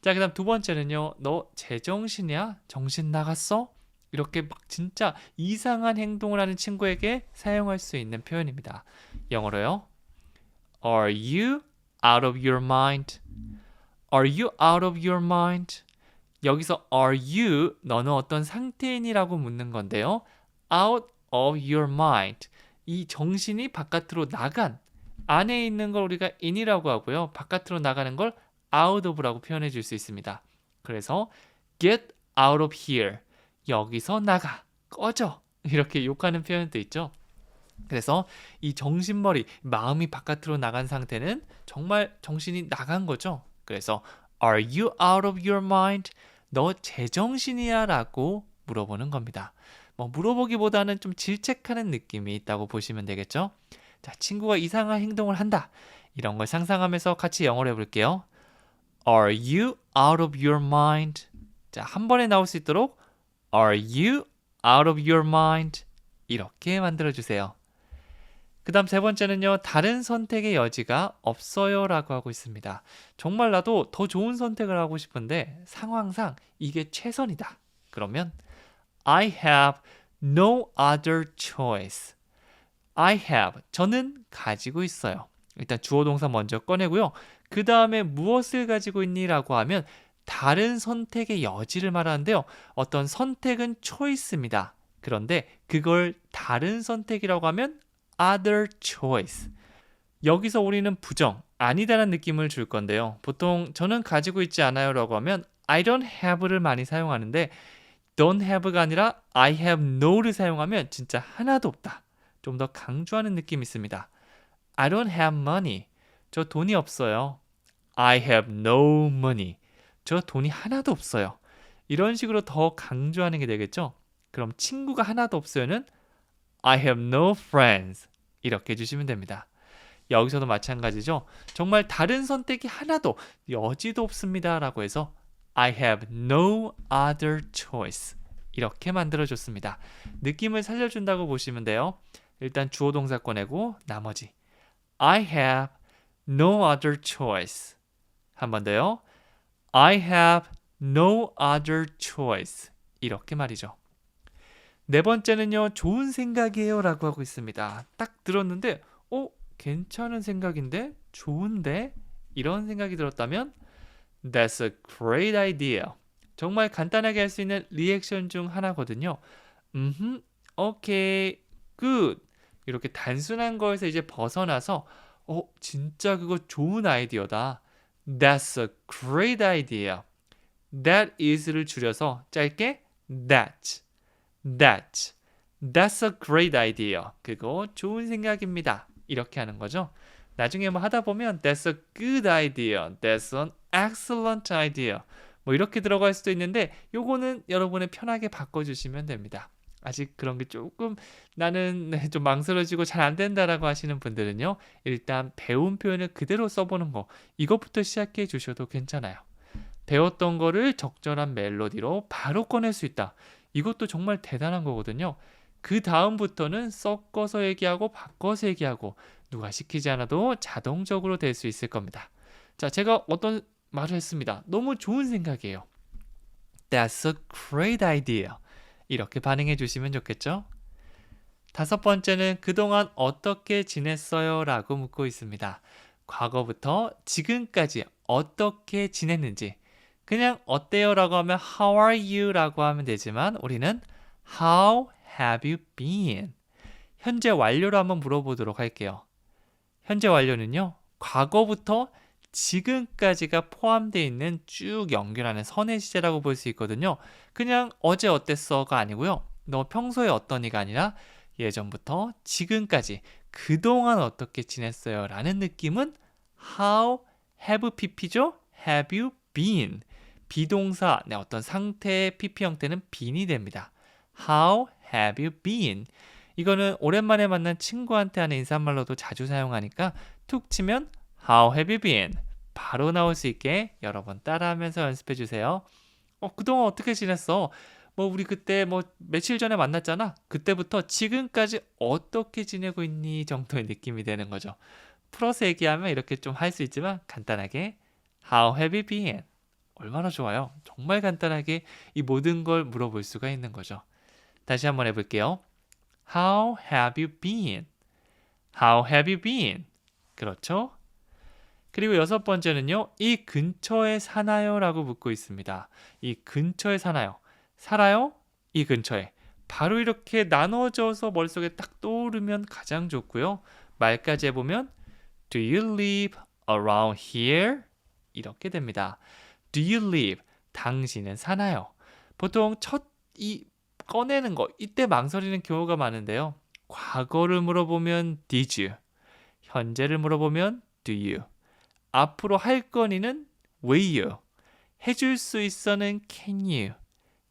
[SPEAKER 1] 자, 그 다음 두 번째는요. 너 제정신이야? 정신 나갔어? 이렇게 막 진짜 이상한 행동을 하는 친구에게 사용할 수 있는 표현입니다. 영어로요. Are you out of your mind? Are you out of your mind? 여기서 are you 너는 어떤 상태이니라고 묻는 건데요. out of your mind. 이 정신이 바깥으로 나간 안에 있는 걸 우리가 in이라고 하고요. 바깥으로 나가는 걸 out of라고 표현해 줄 수 있습니다. 그래서 get out of here. 여기서 나가. 꺼져. 이렇게 욕하는 표현도 있죠. 그래서 이 정신머리, 마음이 바깥으로 나간 상태는 정말 정신이 나간 거죠. 그래서 Are you out of your mind? 너 제정신이야? 라고 물어보는 겁니다. 뭐 물어보기보다는 좀 질책하는 느낌이 있다고 보시면 되겠죠. 자, 친구가 이상한 행동을 한다. 이런 걸 상상하면서 같이 영어로 해볼게요. Are you out of your mind? 자, 한 번에 나올 수 있도록 Are you out of your mind? 이렇게 만들어주세요. 그 다음 세 번째는요. 다른 선택의 여지가 없어요 라고 하고 있습니다. 정말 나도 더 좋은 선택을 하고 싶은데 상황상 이게 최선이다. 그러면 I have no other choice. I have, 저는 가지고 있어요. 일단 주어 동사 먼저 꺼내고요. 그 다음에 무엇을 가지고 있니? 라고 하면 다른 선택의 여지를 말하는데요. 어떤 선택은 choice입니다. 그런데 그걸 다른 선택이라고 하면 other choice. 여기서 우리는 부정, 아니다라는 느낌을 줄 건데요. 보통 저는 가지고 있지 않아요 라고 하면 I don't have를 많이 사용하는데 don't have가 아니라 I have no를 사용하면 진짜 하나도 없다. 좀 더 강조하는 느낌이 있습니다. I don't have money. 저 돈이 없어요. I have no money. 저 돈이 하나도 없어요. 이런 식으로 더 강조하는 게 되겠죠? 그럼 친구가 하나도 없어요는 I have no friends. 이렇게 해주시면 됩니다. 여기서도 마찬가지죠. 정말 다른 선택이 하나도 여지도 없습니다. 라고 해서 I have no other choice. 이렇게 만들어줬습니다. 느낌을 살려준다고 보시면 돼요. 일단 주어 동사 꺼내고 나머지 I have no other choice. 한 번 더요. I have no other choice. 이렇게 말이죠. 네 번째는요. 좋은 생각이에요 라고 하고 있습니다. 딱 들었는데 괜찮은 생각인데? 좋은데? 이런 생각이 들었다면 That's a great idea. 정말 간단하게 할 수 있는 리액션 중 하나거든요. Okay, good. 이렇게 단순한 거에서 이제 벗어나서 진짜 그거 좋은 아이디어다. That's a great idea. That is를 줄여서 짧게 That's a great idea. 그거 좋은 생각입니다. 이렇게 하는 거죠. 나중에 뭐 하다 보면 That's a good idea. That's an excellent idea. 뭐 이렇게 들어갈 수도 있는데 요거는 여러분의 편하게 바꿔주시면 됩니다. 아직 그런 게 조금 나는 좀 망설여지고 잘 안 된다라고 하시는 분들은요. 일단 배운 표현을 그대로 써보는 거 이것부터 시작해 주셔도 괜찮아요. 배웠던 거를 적절한 멜로디로 바로 꺼낼 수 있다. 이것도 정말 대단한 거거든요. 그 다음부터는 섞어서 얘기하고 바꿔서 얘기하고 누가 시키지 않아도 자동적으로 될 수 있을 겁니다. 자, 제가 어떤 말을 했습니다. 너무 좋은 생각이에요. That's a great idea. 이렇게 반응해 주시면 좋겠죠? 다섯 번째는 그동안 어떻게 지냈어요? 라고 묻고 있습니다. 과거부터 지금까지 어떻게 지냈는지 그냥 어때요? 라고 하면 How are you? 라고 하면 되지만 우리는 How have you been? 현재 완료로 한번 물어보도록 할게요. 현재 완료는요. 과거부터 지금까지가 포함되어 있는 쭉 연결하는 선의 시제라고 볼 수 있거든요. 그냥 어제 어땠어가 아니고요. 너 평소에 어떠니가 아니라 예전부터 지금까지 그동안 어떻게 지냈어요? 라는 느낌은 How have pp죠? Have you been? 비동사, 어떤 상태의 pp 형태는 been이 됩니다. How have you been? 이거는 오랜만에 만난 친구한테 하는 인사말로도 자주 사용하니까 툭 치면 How have you been? 바로 나올 수 있게 여러 번 따라하면서 연습해 주세요. 그동안 어떻게 지냈어? 우리 그때 며칠 전에 만났잖아. 그때부터 지금까지 어떻게 지내고 있니? 정도의 느낌이 되는 거죠. 풀어서 얘기하면 이렇게 좀 할 수 있지만 간단하게 How have you been? 얼마나 좋아요. 정말 간단하게 이 모든 걸 물어볼 수가 있는 거죠. 다시 한번 해볼게요. How have you been? How have you been? 그렇죠? 그리고 여섯 번째는요. 이 근처에 사나요? 라고 묻고 있습니다. 이 근처에 사나요? 살아요? 이 근처에. 바로 이렇게 나눠져서 머릿속에 딱 떠오르면 가장 좋고요. 말까지 해보면 Do you live around here? 이렇게 됩니다. Do you live? 당신은 사나요? 보통 이 꺼내는 거 이때 망설이는 경우가 많은데요. 과거를 물어보면 did you? 현재를 물어보면 do you? 앞으로 할 거니는 will you? 해줄 수 있어는 can you?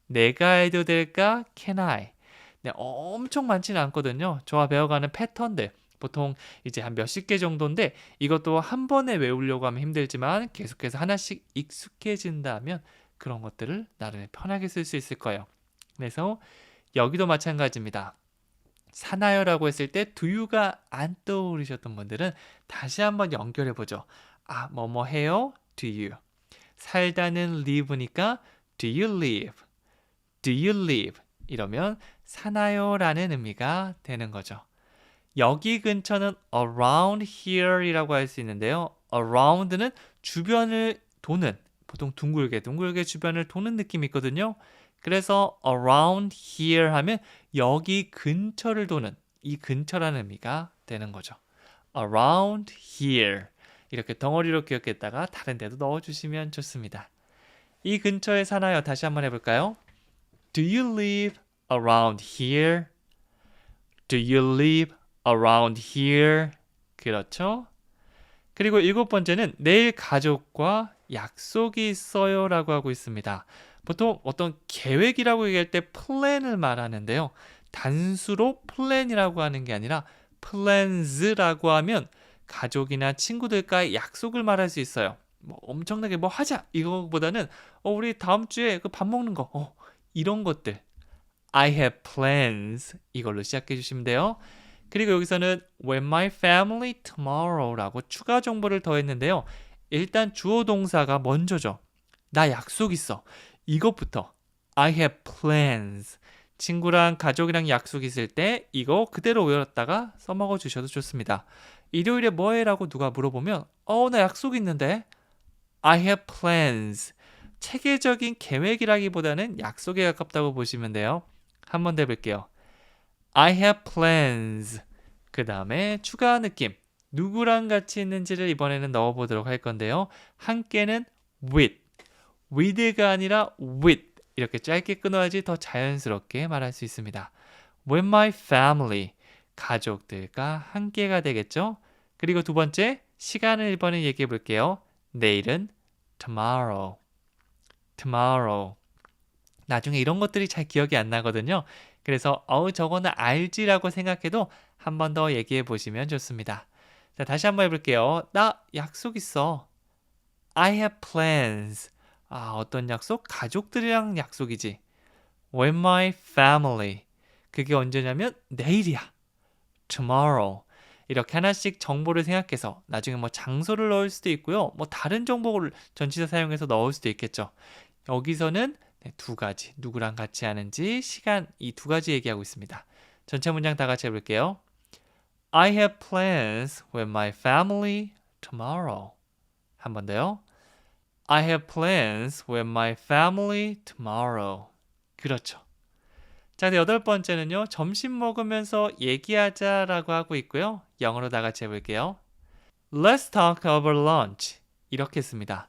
[SPEAKER 1] 내가 해도 될까? can I? 네, 엄청 많지는 않거든요. 저와 배워가는 패턴들. 보통 이제 한 몇십 개 정도인데 이것도 한 번에 외우려고 하면 힘들지만 계속해서 하나씩 익숙해진다면 그런 것들을 나름의 편하게 쓸 수 있을 거예요. 그래서 여기도 마찬가지입니다. 사나요라고 했을 때 do you가 안 떠오르셨던 분들은 다시 한번 연결해 보죠. 뭐뭐 해요? do you. 살다는 live니까 do you live? do you live? 이러면 사나요라는 의미가 되는 거죠. 여기 근처는 around here 이라고 할 수 있는데요. around는 주변을 도는, 보통 둥글게 주변을 도는 느낌이 있거든요. 그래서 around here 하면 여기 근처를 도는, 이 근처라는 의미가 되는 거죠. around here. 이렇게 덩어리로 기억했다가 다른 데도 넣어주시면 좋습니다. 이 근처에 사나요? 다시 한번 해볼까요? Do you live around here? Do you live around here? 그렇죠? 그리고 일곱 번째는 내일 가족과 약속이 있어요 라고 하고 있습니다. 보통 어떤 계획이라고 얘기할 때 플랜을 말하는데요. 단수로 플랜이라고 하는 게 아니라 플랜즈라고 하면 가족이나 친구들과의 약속을 말할 수 있어요. 엄청나게 하자 이거보다는 우리 다음 주에 그 밥 먹는 거 이런 것들 I have plans 이걸로 시작해 주시면 돼요. 그리고 여기서는 When my family tomorrow라고 추가 정보를 더했는데요. 일단 주어 동사가 먼저죠. 나 약속 있어. 이것부터 I have plans. 친구랑 가족이랑 약속 있을 때 이거 그대로 외웠다가 써먹어 주셔도 좋습니다. 일요일에 뭐해? 라고 누가 물어보면 나 약속 있는데 I have plans. 체계적인 계획이라기보다는 약속에 가깝다고 보시면 돼요. 한 번 더 해볼게요. I have plans. 그 다음에 추가 느낌. 누구랑 같이 있는지를 이번에는 넣어보도록 할 건데요. 함께는 with. with가 아니라 with. 이렇게 짧게 끊어야지 더 자연스럽게 말할 수 있습니다. With my family. 가족들과 함께가 되겠죠. 그리고 두 번째, 시간을 이번에 얘기해 볼게요. 내일은 tomorrow. tomorrow. 나중에 이런 것들이 잘 기억이 안 나거든요. 그래서 저거는 알지라고 생각해도 한 번 더 얘기해 보시면 좋습니다. 자, 다시 한번 해볼게요. 나 약속 있어. I have plans. 어떤 약속? 가족들이랑 약속이지. With my family. 그게 언제냐면 내일이야. Tomorrow. 이렇게 하나씩 정보를 생각해서 나중에 장소를 넣을 수도 있고요. 다른 정보를 전치사 사용해서 넣을 수도 있겠죠. 여기서는 두 가지, 누구랑 같이 하는지, 시간, 이 두 가지 얘기하고 있습니다. 전체 문장 다 같이 해볼게요. I have plans with my family tomorrow. 한 번 더요. I have plans with my family tomorrow. 그렇죠. 자, 여덟 번째는요. 점심 먹으면서 얘기하자라고 하고 있고요. 영어로 다 같이 해볼게요. Let's talk over lunch. 이렇게 했습니다.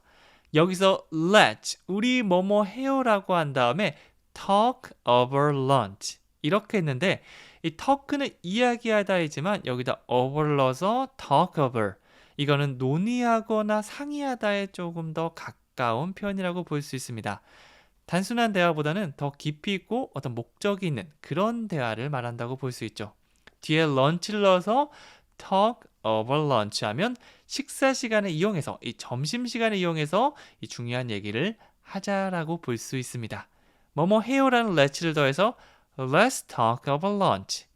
[SPEAKER 1] 여기서 let's, 우리 뭐뭐 해요라고 한 다음에 talk over lunch. 이렇게 했는데 이 talk는 이야기하다이지만 여기다 over 넣어서 talk over. 이거는 논의하거나 상의하다에 조금 더 가까운 표현이라고 볼 수 있습니다. 단순한 대화보다는 더 깊이 있고 어떤 목적이 있는 그런 대화를 말한다고 볼 수 있죠. 뒤에 lunch를 넣어서 talk over lunch 하면 식사 시간을 이용해서 이 점심 시간을 이용해서 이 중요한 얘기를 하자라고 볼 수 있습니다. 뭐뭐 해요라는 let'를 더해서 let's talk over lunch.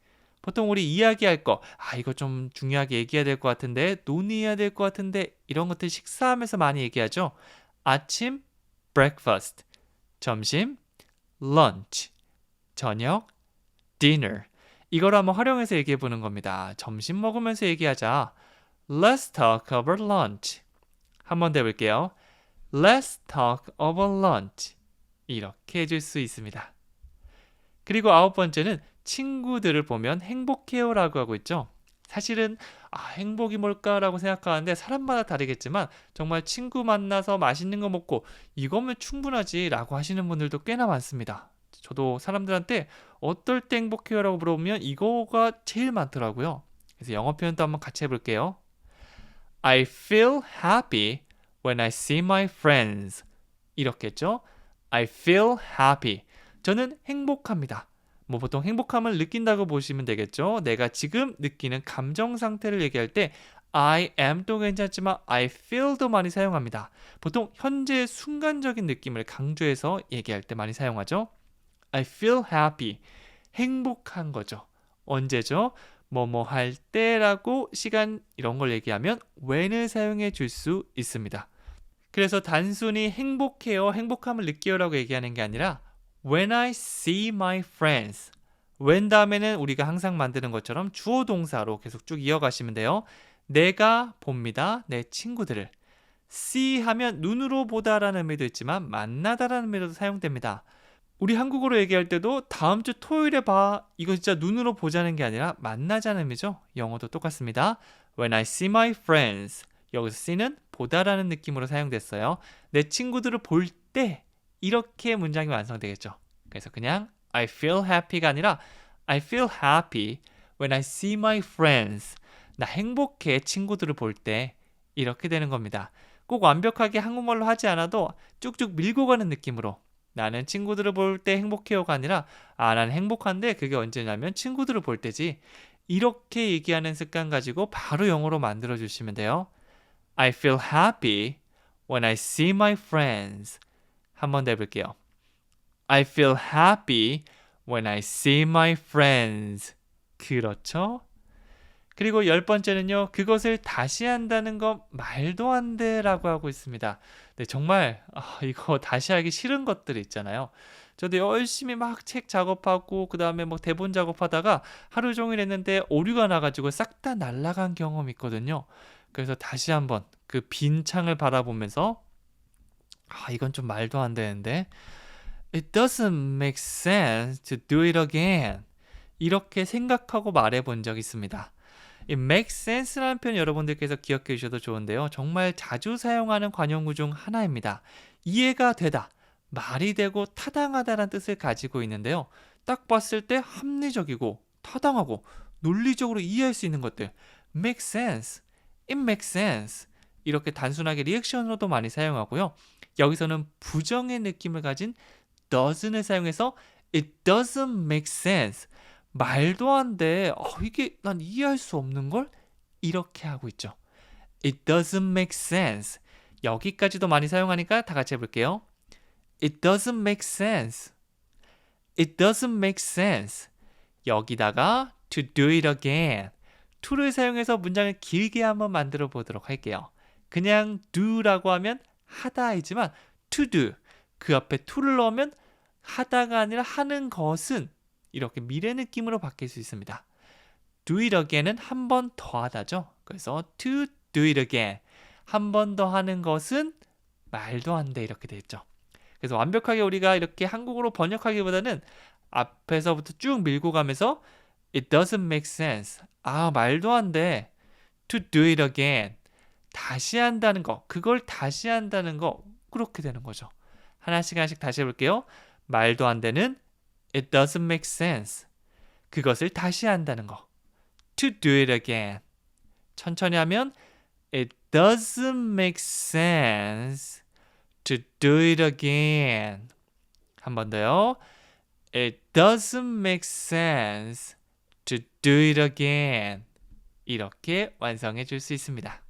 [SPEAKER 1] 보통 우리 이야기할 거, 이거 좀 중요하게 얘기해야 될 것 같은데, 논의해야 될 것 같은데 이런 것들 식사하면서 많이 얘기하죠. 아침 breakfast, 점심 lunch, 저녁 dinner. 이걸 한번 활용해서 얘기해 보는 겁니다. 점심 먹으면서 얘기하자. Let's talk over lunch. 한번 더 해볼게요. Let's talk over lunch. 이렇게 해줄 수 있습니다. 그리고 9번째는 친구들을 보면 행복해요라고 하고 있죠. 사실은 행복이 뭘까라고 생각하는데 사람마다 다르겠지만 정말 친구 만나서 맛있는 거 먹고 이거면 충분하지라고 하시는 분들도 꽤나 많습니다. 저도 사람들한테 어떨 때 행복해요라고 물어보면 이거가 제일 많더라고요. 그래서 영어 표현도 한번 같이 해볼게요. I feel happy when I see my friends. 이렇게 했죠. I feel happy. 저는 행복합니다. 뭐 보통 행복함을 느낀다고 보시면 되겠죠. 내가 지금 느끼는 감정 상태를 얘기할 때 I am도 괜찮지만 I feel도 많이 사용합니다. 보통 현재의 순간적인 느낌을 강조해서 얘기할 때 많이 사용하죠. I feel happy. 행복한 거죠. 언제죠? 뭐뭐 할 때라고 시간 이런 걸 얘기하면 when을 사용해 줄 수 있습니다. 그래서 단순히 행복해요, 행복함을 느껴요라고 얘기하는 게 아니라 When I see my friends. when 다음에는 우리가 항상 만드는 것처럼 주어 동사로 계속 쭉 이어가시면 돼요. 내가 봅니다. 내 친구들을. see 하면 눈으로 보다라는 의미도 있지만 만나다라는 의미로도 사용됩니다. 우리 한국어로 얘기할 때도 다음 주 토요일에 봐. 이거 진짜 눈으로 보자는 게 아니라 만나자는 의미죠. 영어도 똑같습니다. When I see my friends. 여기서 see는 보다라는 느낌으로 사용됐어요. 내 친구들을 볼 때 이렇게 문장이 완성되겠죠. 그래서 그냥 I feel happy가 아니라 I feel happy when I see my friends. 나 행복해 친구들을 볼 때 이렇게 되는 겁니다. 꼭 완벽하게 한국말로 하지 않아도 쭉쭉 밀고 가는 느낌으로 나는 친구들을 볼 때 행복해요가 아니라 난 행복한데 그게 언제냐면 친구들을 볼 때지. 이렇게 얘기하는 습관 가지고 바로 영어로 만들어 주시면 돼요. I feel happy when I see my friends. 한 번 더 해볼게요. I feel happy when I see my friends. 그렇죠? 그리고 10번째는요. 그것을 다시 한다는 건 말도 안 돼라고 하고 있습니다. 네, 정말 이거 다시 하기 싫은 것들이 있잖아요. 저도 열심히 막 책 작업하고 그 다음에 뭐 대본 작업하다가 하루 종일 했는데 오류가 나가지고 sak 다 날아간 경험이 있거든요. 그래서 다시 한번 그 빈 창을 바라보면서 이건 좀 말도 안 되는데 It doesn't make sense to do it again. 이렇게 생각하고 말해본 적이 있습니다. 이 make sense라는 표현 여러분들께서 기억해 주셔도 좋은데요. 정말 자주 사용하는 관용구 중 하나입니다. 이해가 되다, 말이 되고 타당하다라는 뜻을 가지고 있는데요. 딱 봤을 때 합리적이고 타당하고 논리적으로 이해할 수 있는 것들 make sense, it makes sense 이렇게 단순하게 리액션으로도 많이 사용하고요. 여기서는 부정의 느낌을 가진 doesn'을 사용해서 it doesn't make sense 말도 안 돼. 이게 난 이해할 수 없는 걸 이렇게 하고 있죠. It doesn't make sense. 여기까지도 많이 사용하니까 다 같이 해볼게요. It doesn't make sense. It doesn't make sense. 여기다가 to do it again. to를 사용해서 문장을 길게 한번 만들어 보도록 할게요. 그냥 do라고 하면 하다이지만 to do. 그 앞에 to를 넣으면 하다가 아니라 하는 것은 이렇게 미래 느낌으로 바뀔 수 있습니다. do it again은 한 번 더 하다죠. 그래서 to do it again. 한 번 더 하는 것은 말도 안 돼 이렇게 되겠죠. 그래서 완벽하게 우리가 이렇게 한국어로 번역하기보다는 앞에서부터 쭉 밀고 가면서 it doesn't make sense. 말도 안 돼. to do it again. 다시 한다는 거. 그걸 다시 한다는 거. 그렇게 되는 거죠. 하나씩 다시 해볼게요. 말도 안 되는 It doesn't make sense. 그것을 다시 한다는 거. To do it again. 천천히 하면 It doesn't make sense to do it again. 한 번 더요. It doesn't make sense to do it again. 이렇게 완성해 줄 수 있습니다.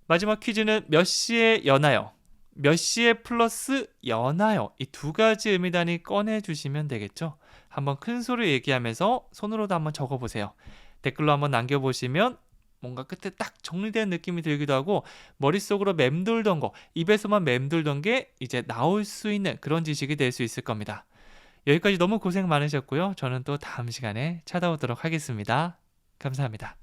[SPEAKER 1] 마지막 퀴즈는 몇 시에 여나요? 몇 시에 플러스 여나요? 이 두 가지 의미 단위 꺼내주시면 되겠죠? 한번 큰 소리 얘기하면서 손으로도 한번 적어보세요. 댓글로 한번 남겨보시면 뭔가 끝에 딱 정리된 느낌이 들기도 하고 머릿속으로 맴돌던 거, 입에서만 맴돌던 게 이제 나올 수 있는 그런 지식이 될 수 있을 겁니다. 여기까지 너무 고생 많으셨고요. 저는 또 다음 시간에 찾아오도록 하겠습니다. 감사합니다.